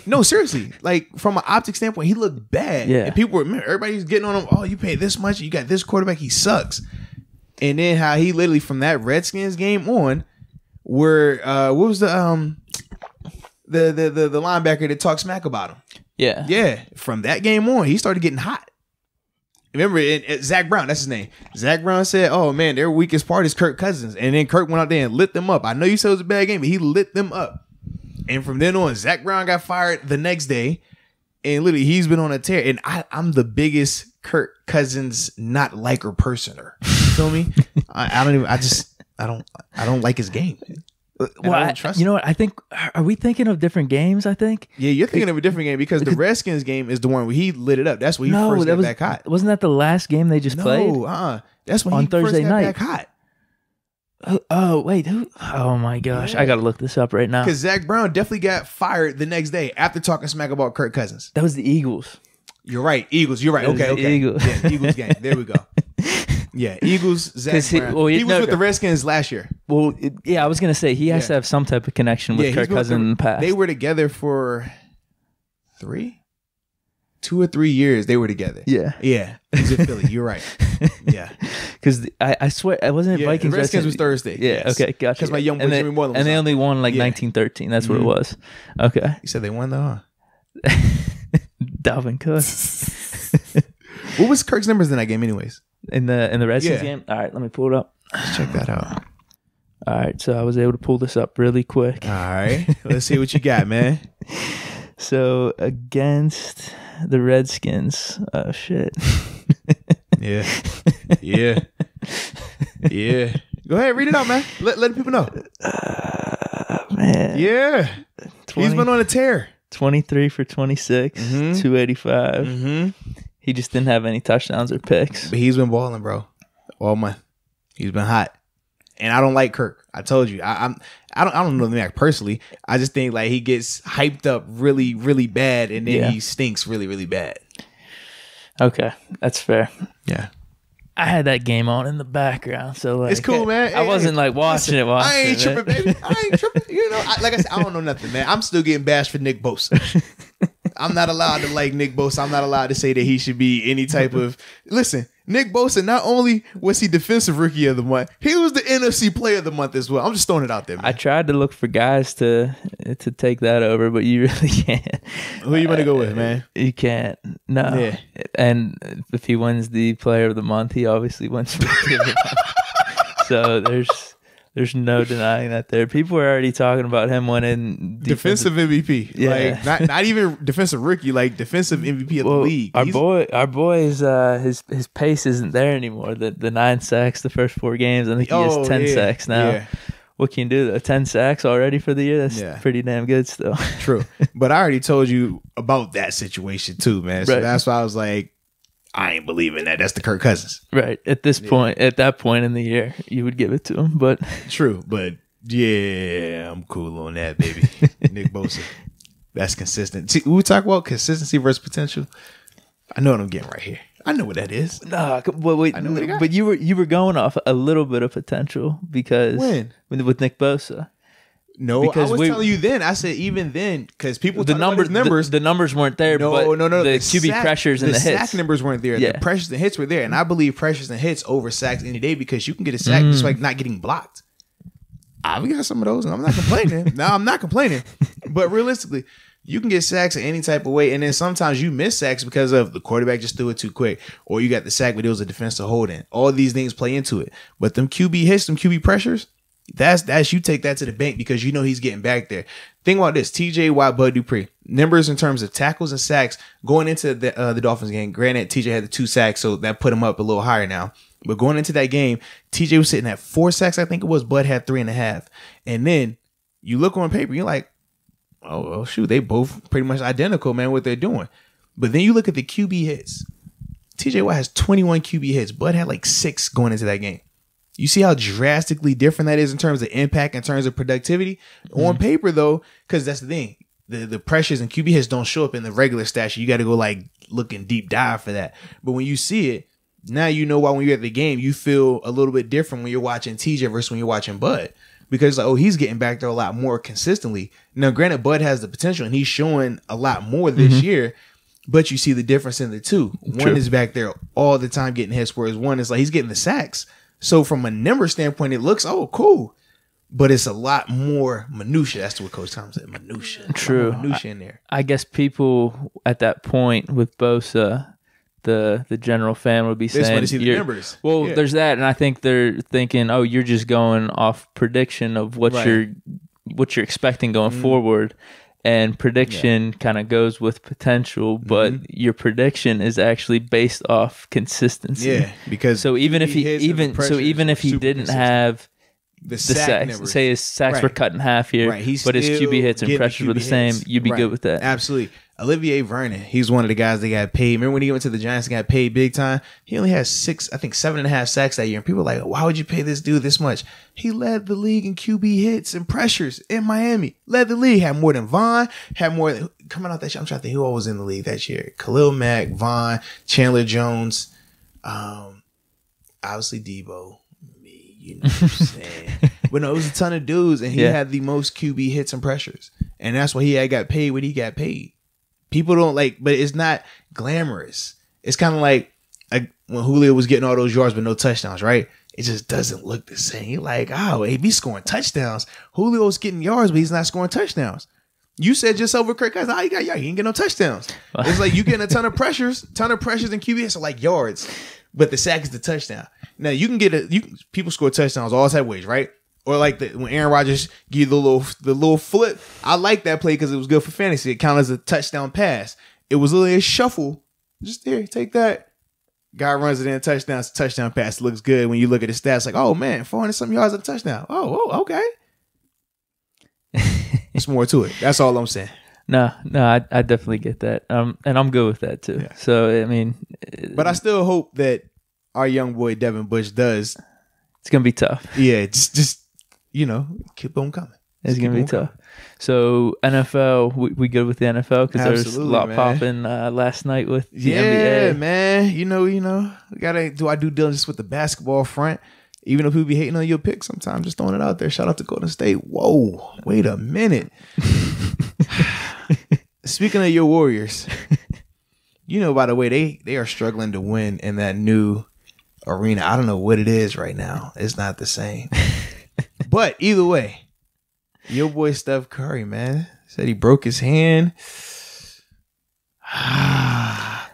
No, seriously. Like from an optic standpoint, he looked bad. Yeah. And people were, everybody's getting on him. Oh, you pay this much. You got this quarterback. He sucks. And then how he literally from that Redskins game on, where what was the linebacker that talked smack about him? Yeah. Yeah. From that game on, he started getting hot. Remember, Zach Brown, that's his name. Zach Brown said, oh, man, their weakest part is Kirk Cousins. And then Kirk went out there and lit them up. I know you said it was a bad game, but he lit them up. And from then on, Zach Brown got fired the next day. And literally, he's been on a tear. And I'm the biggest Kirk Cousins not liker personer. You feel me? I don't like his game. Well, I don't trust you know what? I think, are we thinking of different games? I think. Yeah, you're thinking of a different game because the Redskins game is the one where he lit it up. That's when he first got back hot. Wasn't that the last game they just played? No, that's when on he Thursday first got night. back hot. Oh wait, who? Oh my gosh, I gotta look this up right now. Because Zach Brown definitely got fired the next day after talking smack about Kirk Cousins. That was the Eagles. You're right, Eagles. You're right. Okay. Eagles. Yeah, Eagles game. There we go. Yeah, Eagles. Zach Brown. He was with the Redskins last year. Well, yeah, I was gonna say he has to have some type of connection with Kirk Cousins in the past. They were together for 2 or 3 years. They were together. Yeah. He's in Philly. You're right. Yeah, because I swear I wasn't Vikings. The Redskins was Thursday. Yeah. Yes. Okay. Gotcha. Because my young boy Jimmy Moreland was and they only won like 1913. That's what it was. Okay. You said they won though. Huh? Dalvin Cook. What was Kirk's numbers in that game, anyways? In the Redskins game? All right, let me pull it up. Let's check that out. All right, so I was able to pull this up really quick. All right, let's see what you got, man. So against the Redskins, oh shit. Yeah. Go ahead, read it out, man. Let the people know. Man. Yeah. 20, he's been on a tear. 23 for 26, 285. He just didn't have any touchdowns or picks. But he's been balling, bro. All month. He's been hot. And I don't like Kirk. I told you. I don't know the man personally. I just think like he gets hyped up really, really bad, and then he stinks really, really bad. Okay, that's fair. Yeah. I had that game on in the background, so like it's cool, man. I wasn't like watching it. I ain't tripping, baby. I ain't tripping. You know, like I said, I don't know nothing, man. I'm still getting bashed for Nick Bosa. I'm not allowed to like Nick Bosa. I'm not allowed to say that he should be any type of. Listen, Nick Bosa, not only was he defensive rookie of the month, he was the NFC player of the month as well. I'm just throwing it out there, man. I tried to look for guys to take that over, but you really can't. Who you want to go with, man? You can't. No. Yeah. And if he wins the player of the month, he obviously wins rookie of the month. So there's no denying that there. People are already talking about him winning defensive MVP. Yeah. Like not even defensive rookie, like defensive MVP of the league. Our boy's his pace isn't there anymore. The 9 sacks the first 4 games. I think he has 10 sacks now. Yeah. What can you do? 10 sacks already for the year? That's pretty damn good still. True. But I already told you about that situation too, man. So that's why I was like, I ain't believing that. That's the Kirk Cousins. Right. At this point, at that point in the year, you would give it to him. But true. But yeah, I'm cool on that, baby. Nick Bosa. That's consistent. See, we talk about consistency versus potential. I know what I'm getting right here. I know what that is. Nah, but you were going off a little bit of potential because with Nick Bosa. No, because I was telling you then. I said even then because people the numbers weren't there. No, the QB pressures and the hits. sack numbers weren't there. Yeah. The pressures and hits were there, and I believe pressures and hits over sacks any day because you can get a sack just like not getting blocked. We got some of those, and I'm not complaining. No, I'm not complaining. But realistically, you can get sacks in any type of way, and then sometimes you miss sacks because of the quarterback just threw it too quick, or you got the sack, but it was a defensive hold in. All these things play into it. But them QB hits, them QB pressures. That's you take that to the bank because you know he's getting back there. Think about this: TJ Watt, Bud Dupree, numbers in terms of tackles and sacks going into the Dolphins game. Granted, TJ had the 2 sacks, so that put him up a little higher now. But going into that game, TJ was sitting at 4 sacks, I think it was. Bud had 3.5, and then you look on paper, you're like, oh shoot, they both pretty much identical, man, what they're doing. But then you look at the QB hits. TJ Watt has 21 QB hits. Bud had like 6 going into that game. You see how drastically different that is in terms of impact, in terms of productivity? On paper, though, because that's the thing. The pressures and QB hits don't show up in the regular stat sheet. You got to go like looking deep dive for that. But when you see it, now you know why when you're at the game, you feel a little bit different when you're watching TJ versus when you're watching Bud. because like, oh, he's getting back there a lot more consistently. Now, granted, Bud has the potential and he's showing a lot more this year, but you see the difference in the two. One is back there all the time getting hits, whereas one is like he's getting the sacks. So from a number standpoint, it looks, oh, cool. But it's a lot more minutia. That's what Coach Tom said. Minutia. True. Minutia in there. I guess people at that point with Bosa, the general fan would be They just saying, want to see the numbers. well, Yeah. there's that, and I think they're thinking, oh, you're just going off prediction of what Right. you're expecting going forward, and prediction kind of goes with potential, but your prediction is actually based off consistency. Yeah, because So even if he hits and even pressures if he super didn't consistent. have the the sack sacks, numbers. say his sacks were Right. cut in half here, Right, he's but his still QB hits and getting pressures were the QB same, hits. you'd be Right. good with that. Absolutely. Olivier Vernon, he's one of the guys that got paid. Remember when he went to the Giants and got paid big time? He only had 7.5 sacks that year. And people were like, why would you pay this dude this much? He led the league in QB hits and pressures in Miami. Led the league. Had more than Vaughn. Had more than, coming out that year. I'm trying to think who all was in the league that year. Khalil Mack, Vaughn, Chandler Jones, obviously Debo. You know what I'm saying? But no, it was a ton of dudes, and he had the most QB hits and pressures. And that's why he had got paid what he got paid. People don't like, but it's not glamorous. It's kind of like when Julio was getting all those yards but no touchdowns, right? It just doesn't look the same. You're like, oh, he's scoring touchdowns. Julio's getting yards, but he's not scoring touchdowns. You said yourself with Craig, guys, he ain't getting no touchdowns. It's like you getting a ton of pressures and QB hits are like yards, but the sack is the touchdown. Now you can people score touchdowns all type of ways, right? Or like when Aaron Rodgers give you the little flip. I like that play because it was good for fantasy. It counted as a touchdown pass. It was literally a shuffle. Just there, take that. Guy runs it in, touchdown pass. It looks good when you look at the stats. Like, oh man, 400-something yards of touchdown. Oh, okay. There's more to it. That's all I'm saying. No, I definitely get that. And I'm good with that too. Yeah. So I mean, but I still hope that our young boy Devin Bush does. It's gonna be tough. Yeah, just keep on coming. It's gonna be tough. So NFL, we good with the NFL because there's a lot popping last night with the NBA. Yeah, man. You know, we gotta do our due diligence with the basketball front. Even if people be hating on your pick sometimes, just throwing it out there. Shout out to Golden State. Whoa, wait a minute. Speaking of your Warriors, by the way, they are struggling to win in that new arena. I don't know what it is right now. It's not the same. But either way, your boy Steph Curry, man, said he broke his hand.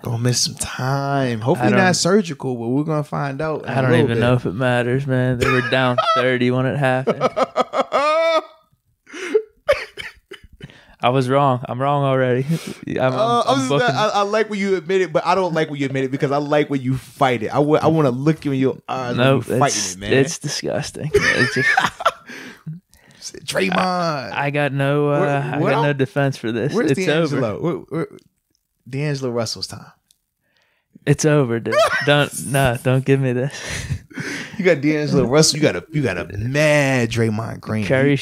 Gonna miss some time. Hopefully not surgical, but we're gonna find out. I don't even know if it matters, man. They were down 30 when it happened. I was wrong. I'm wrong already. I like when you admit it, but I don't like when you admit it because I like when you fight it. I want to look you in your eyes when you fighting it, man. It's disgusting. It's just Draymond. I got no defense for this. Where's it's D'Angelo? over. D'Angelo Russell's time. It's over, dude. Don't give me this. You got D'Angelo Russell. You got a mad Draymond Green. Curry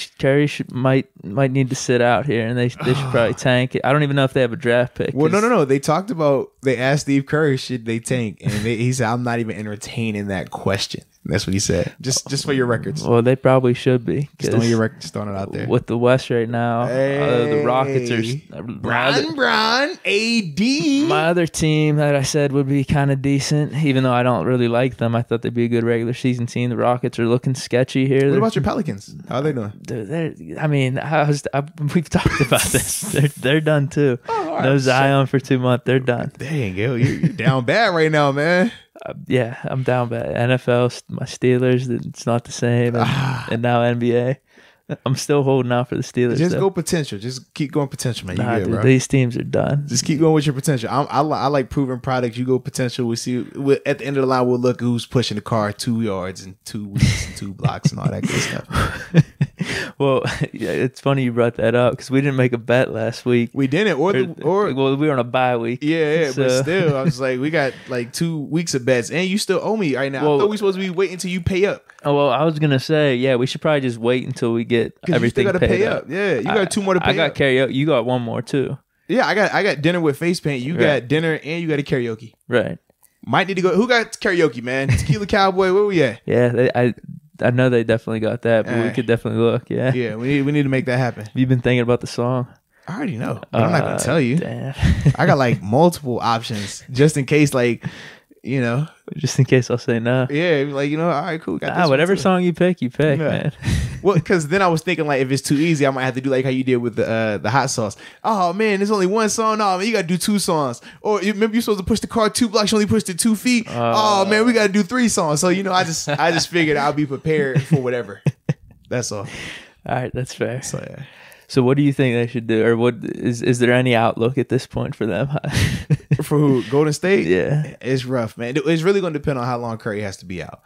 might need to sit out here, and they should probably tank it. I don't even know if they have a draft pick. Well, no. They asked Steve Curry should they tank, and he said I'm not even entertaining that question. That's what he said. Just for your records. Well, they probably should be. Just on your record, just throwing it out there. With the West right now, the Rockets are Bron, AD. My other team that I said would be kind of decent, even though I don't really like them. I thought they'd be a good regular season team. The Rockets are looking sketchy here. What about your Pelicans? How are they doing? We've talked about this. They're done too. Right, no Zion for 2 months. They're done. Dang, you're down bad right now, man. Yeah, I'm down bad. NFL, my Steelers, it's not the same. And now NBA. I'm still holding out for the Steelers. Just go potential. Just keep going potential, man. Nah, dude, these teams are done. Just keep going with your potential. I like proven product. You go potential. We see at the end of the line. We'll look who's pushing the car 2 yards and 2 weeks and 2 blocks and all that good stuff. Well, yeah, it's funny you brought that up because we didn't make a bet last week. We didn't, or we were on a bye week. Yeah, so. But still, I was like, we got like 2 weeks of bets, and you still owe me right now. I thought we supposed to be waiting until you pay up. Oh well, I was gonna say, yeah, we should probably just wait until we get everything you still gotta paid pay up. Yeah, you got 2 more to pay up. I got karaoke. You got 1 more too. Yeah, I got dinner with face paint. You got dinner and you got a karaoke. Right. Might need to go. Who got karaoke, man? Tequila Cowboy. Where we at? Yeah, I know they definitely got that, but we could definitely look. Yeah. Yeah, we need to make that happen. Have you been thinking about the song? I already know, but I'm not gonna tell you. Damn. I got like multiple options just in case, like, you know, just in case I'll say no. Yeah, like, you know, all right, cool. Got this whatever song you pick, man. Well, because then I was thinking, like, if it's too easy, I might have to do like how you did with the hot sauce. Oh man, there's only one song. No, man, you gotta do 2 songs. Or remember, you're supposed to push the car 2 blocks. You only pushed it 2 feet. Oh man, we gotta do 3 songs. So you know, I just figured I'll be prepared for whatever. That's all. All right, that's fair. So yeah. So what do you think they should do, or what is there any outlook at this point for them? For who? Golden State? Yeah, it's rough, man. It's really going to depend on how long Curry has to be out.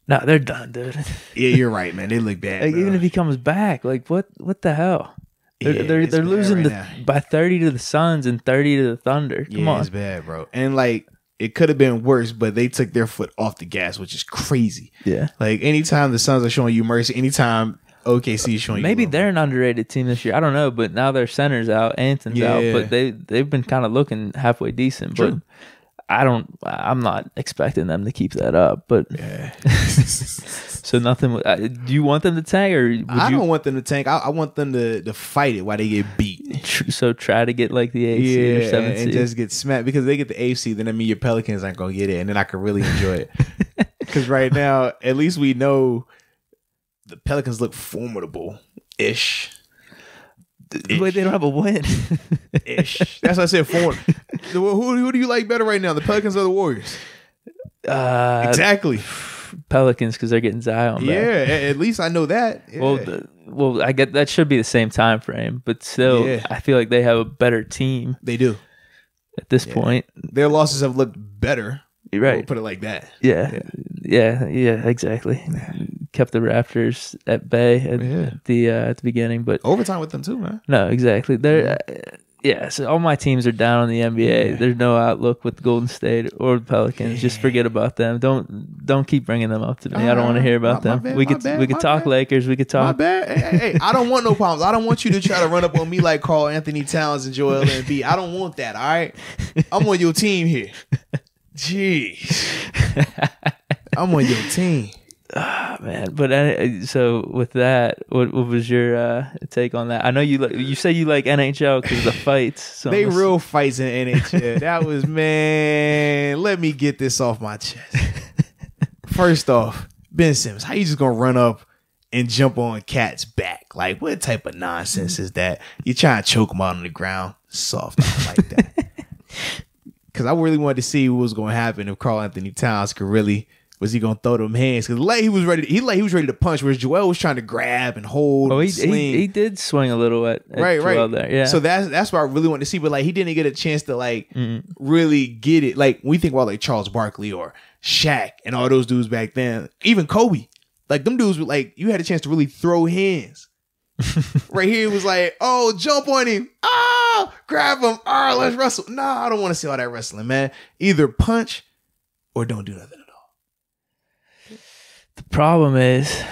No, they're done, dude. Yeah, you're right, man. They look bad. Like, even if he comes back, like what the hell? They're losing by 30 to the Suns and 30 to the Thunder. Come on, it's bad, bro. And like, it could have been worse, but they took their foot off the gas, which is crazy. Yeah, like anytime the Suns are showing you mercy, anytime OKC is showing maybe you they're an underrated team this year. I don't know, but now their center's out, Anton's out, but they've been kind of looking halfway decent. True. But I'm not expecting them to keep that up. But so nothing. Do you want them to tank, or I don't want them to tank. I want them to fight it while they get beat. So try to get like the 8th seed or 7th seed and just get smacked, because they get the 8th seed, then I mean your Pelicans aren't gonna get it, and then I can really enjoy it. Because right now, at least we know the Pelicans look formidable-ish. Wait, they don't have a win. Ish. That's what I said. Who do you like better right now, the Pelicans or the Warriors? Exactly. Pelicans, because they're getting Zion back. Yeah, at least I know that. Yeah. Well, I get that should be the same time frame, but still, I feel like they have a better team. They do. At this point, their losses have looked better. You're right. We'll put it like that. Yeah, exactly. Kept the Raptors at bay at the beginning, but overtime with them too, man. No, exactly. They're so all my teams are down on the NBA. Yeah. There's no outlook with Golden State or the Pelicans. Just forget about them. Don't keep bringing them up to me. I don't want to hear about them. We could talk Lakers. We could talk. My bad. Hey, I don't want no problems. I don't want you to try to run up on me like Karl Anthony Towns and Joel Embiid. I don't want that. All right, I'm on your team here. Jeez, I'm on your team. Man, but so with that, what was your take on that? I know you say you like NHL because of the fights. So they real fights in NHL. That was, man. Let me get this off my chest. First off, Ben Simmons, how you just gonna run up and jump on Cat's back? Like, what type of nonsense is that? You trying to choke him out on the ground? Soft, I don't like that. Because I really wanted to see what was going to happen if Karl Anthony Towns could really, was he going to throw them hands? Because he was ready to punch, whereas Joel was trying to grab and hold. Oh, and he did swing a little at Joel there. Yeah. So that's what I really wanted to see, but like he didn't get a chance to like really get it. Like when we think about like Charles Barkley or Shaq and all those dudes back then, even Kobe, like them dudes were like, you had a chance to really throw hands. Right here, it was like, oh, jump on him. Oh, grab him. Oh, let's wrestle. Nah, I don't want to see all that wrestling, man. Either punch or don't do nothing at all. The problem is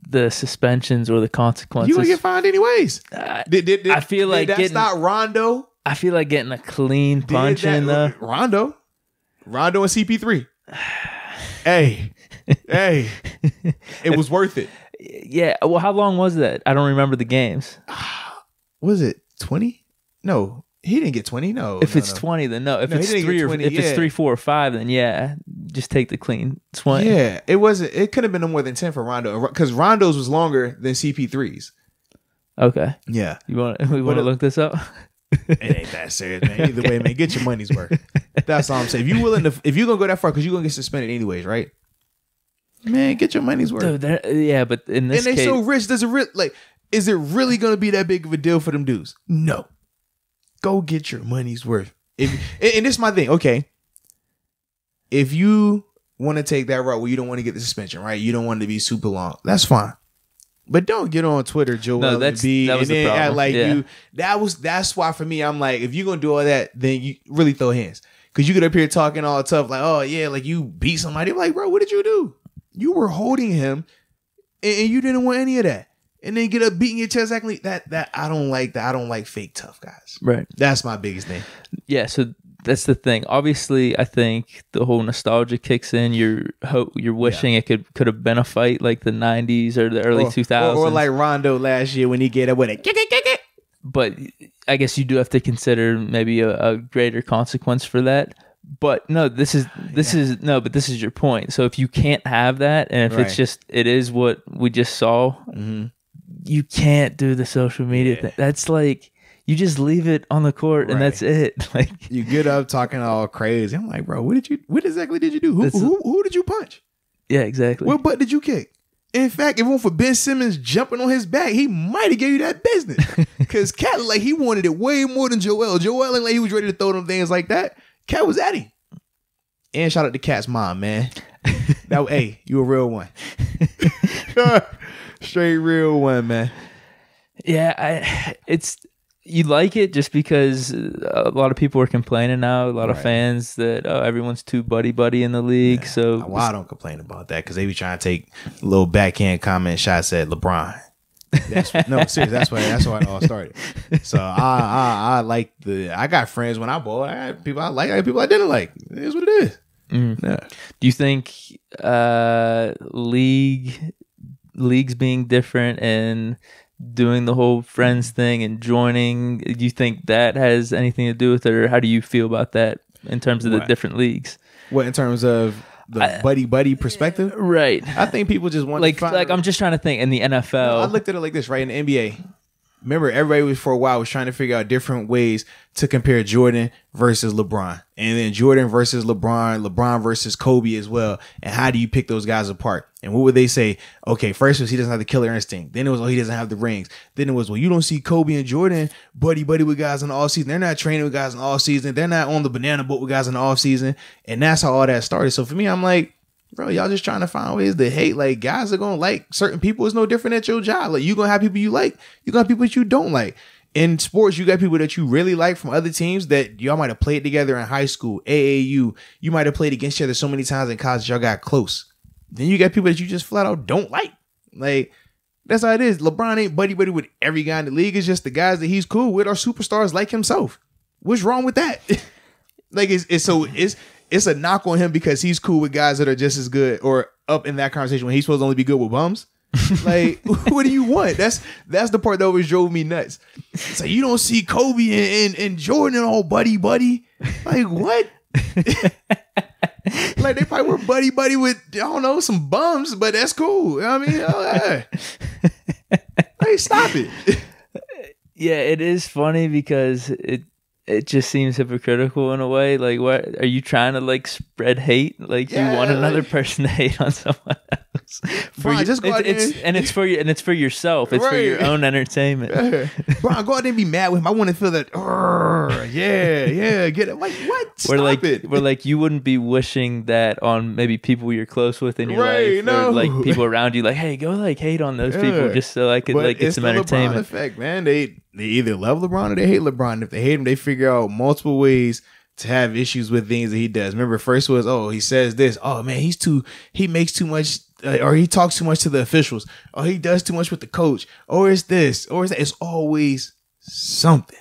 the suspensions or the consequences. You gonna get fined anyways. I feel like did that stop Rondo? I feel like getting a clean punch in the Rondo and CP3. Hey, it was worth it. Yeah. Well, how long was that? I don't remember the games. Was it 20? No, he didn't get 20. No. If it's 20, then no. If it's 3 or if it's 3, 4, or 5, then yeah, just take the clean swing. Yeah, it wasn't. It could have been no more than 10 for Rondo because Rondo's was longer than CP3's. Okay. Yeah. We want to look this up. It ain't that serious, man. Either way, man, get your money's worth. That's all I'm saying. If you're gonna go that far, because you're gonna get suspended anyways, right? Man, get your money's worth. Dude, yeah, but in this case, and they so rich. Is it really gonna be that big of a deal for them dudes? No. Go get your money's worth. And this is my thing. Okay, if you want to take that route where you don't want to get the suspension, right? You don't want it to be super long. That's fine. But don't get on Twitter, Joel, and then act like you. That's why for me, I'm like, if you're gonna do all that, then you really throw hands, because you get up here talking all tough, like, oh yeah, like you beat somebody. I'm like, bro, what did you do? You were holding him, and you didn't want any of that. And then get up beating your chest acting like that. I don't like that. I don't like fake tough guys. Right. That's my biggest thing. Yeah. So that's the thing. Obviously, I think the whole nostalgia kicks in. You're wishing it could have been a fight like the 90s or the early 2000s. Or like Rondo last year when he get up with it. But I guess you do have to consider maybe a greater consequence for that. But no, this is your point. So if you can't have that, and if it is what we just saw, you can't do the social media thing. That's like, you just leave it on the court and that's it. Like, you get up talking all crazy. I'm like, bro, what exactly did you do? Who did you punch? Yeah, exactly. What butt did you kick? In fact, if it weren't for Ben Simmons jumping on his back, he might have gave you that business. Because Cat looked like he wanted it way more than Joel. Joel looked like he was ready to throw them things like that. Cat was at him. And shout out to Cat's mom, man. Hey, you a real one. Straight real one, man. Yeah, you like it just because a lot of people are complaining now, a lot of fans that everyone's too buddy in the league. So I don't complain about that because they be trying to take little backhand comment shots at LeBron. Seriously, that's why it all started. So I like I got friends when I ball. I got people I like, I got people I didn't like. It is what it is. Yeah. Do you think leagues being different and doing the whole friends thing and joining, do you think that has anything to do with it, or how do you feel about that in terms of the different leagues? What, in terms of the buddy perspective? Right. I think people just want I'm just trying to think in the NFL. I looked at it like this, right? In the NBA, remember everybody for a while was trying to figure out different ways to compare Jordan versus LeBron, and then Jordan versus LeBron versus Kobe as well. And how do you pick those guys apart? And what would they say? Okay, first was he doesn't have the killer instinct. Then it was, he doesn't have the rings. Then it was, you don't see Kobe and Jordan buddy with guys in the off season. They're not training with guys in the off season. They're not on the banana boat with guys in the off season. And that's how all that started. So for me, I'm like, bro, y'all just trying to find ways to hate. Like, guys are gonna like certain people. It's no different at your job. Like, you gonna have people you like. You gonna have people that you don't like. In sports, you got people that you really like from other teams that y'all might have played together in high school, AAU. You might have played against each other so many times in college, y'all got close. Then you got people that you just flat out don't like. Like, that's how it is. LeBron ain't buddy with every guy in the league. It's just the guys that he's cool with are superstars like himself. What's wrong with that? Like, it's a knock on him because he's cool with guys that are just as good or up in that conversation when he's supposed to only be good with bums. Like, what do you want? That's the part that always drove me nuts. So you don't see Kobe and Jordan all buddy. Like, what? Like, they probably were buddy with, I don't know, some bums, but that's cool. You know what I mean? Hey, stop it. Yeah, it is funny because it just seems hypocritical in a way. Like, what are you trying to like spread hate? Like, you want another person to hate on someone else. It's for yourself. It's for your own entertainment. Bro, go out there and be mad with him. I want to feel that. Get it. Like, what? We're like you wouldn't be wishing that on maybe people you're close with in your life, or like people around you. Like, hey, go like hate on those people just so I could like get some entertainment. It's the LeBron effect, man. They either love LeBron or they hate LeBron. If they hate him, they figure out multiple ways to have issues with things that he does. Remember, first was, he says this. Oh man, he makes too much, or he talks too much to the officials. Or he does too much with the coach. Or it's this, or it's that. It's always something.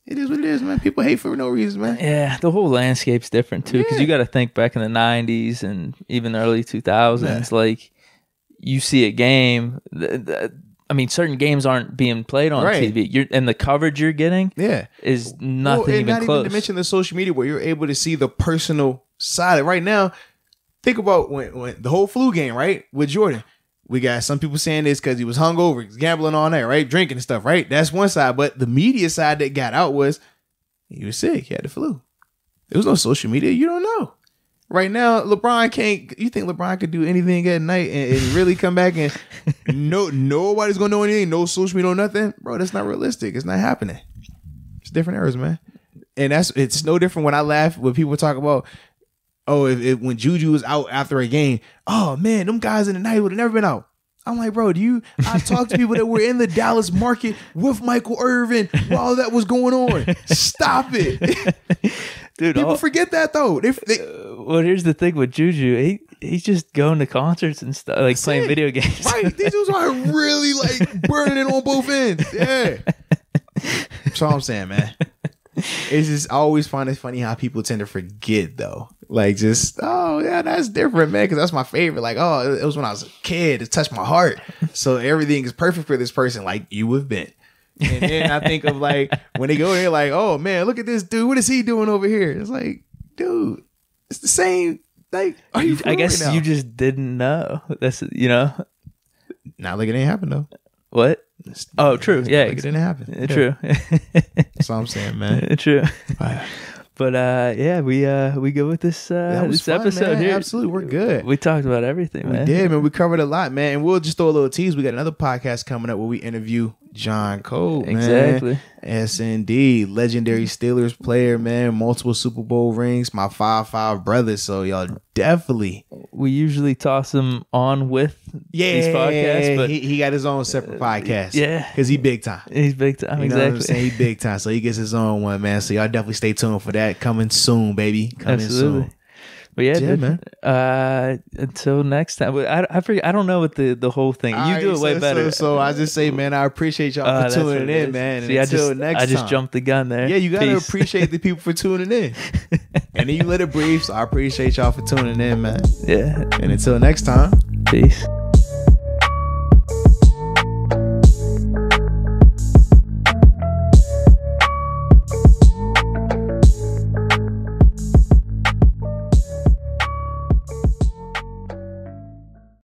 It is what it is, man. People hate for no reason, man. Yeah, the whole landscape's different too, because you got to think back in the 90s and even the early 2000s. Like, you see a game. Certain games aren't being played on TV. And the coverage you're getting is nothing even close. Even to mention the social media where you're able to see the personal side. Right now, think about when the whole flu game, right, with Jordan. We got some people saying this because he was hungover, he's gambling all night, right, drinking and stuff, right? That's one side. But the media side that got out was he was sick. He had the flu. There was no social media. You don't know. Right now, LeBron can't. You think LeBron could do anything at night and really come back and nobody's gonna know anything? No social media, no nothing, bro. That's not realistic. It's not happening. It's different eras, man. And it's no different when I laugh when people talk about, when Juju was out after a game. Oh man, them guys in the night would have never been out. I'm like, bro, I talked to people that were in the Dallas market with Michael Irvin while that was going on. Stop it. Dude, people forget that though. Well, here's the thing with Juju. He's just going to concerts and stuff, like playing video games. Right. These dudes are really like burning it on both ends. Yeah. That's all I'm saying, man. it's just I always find it funny how people tend to forget though. Like just, oh yeah, that's different, man, because that's my favorite. Like, oh, it was when I was a kid. It touched my heart. So everything is perfect for this person, like you have been. And then I think of like when they go there, like, oh man, look at this dude. What is he doing over here? It's like, dude, it's the same. Like, are you? I guess right now? you just didn't know. That's Now look, it ain't happened though. What? Oh, true. Yeah, like it didn't happen. True. That's all I'm saying, man. True. But yeah, we go with this this fun, episode man. here. Absolutely, we're good. We talked about everything, man. We did, man. We covered a lot, man. And we'll just throw a little tease. We got another podcast coming up where we interview John Cole, man. Exactly. Yes, indeed. Legendary Steelers player, man. Multiple Super Bowl rings. My 5'5" brother. So y'all definitely. We usually toss him on with these podcasts, but he got his own separate podcast. Yeah, because he big time. He's big time. You know exactly. what I'm saying? He big time. So he gets his own one, man. So y'all definitely stay tuned for that. Coming soon, baby. Coming soon. But yeah, dude, man. Until next time. I forget. I don't know what the whole thing. You do it way better. So I just say, man, I appreciate y'all for tuning in, man. See, and until next time. I just jumped the gun there. Yeah, you gotta appreciate the people for tuning in. And then you let it breathe. So I appreciate y'all for tuning in, man. Yeah. And until next time, peace.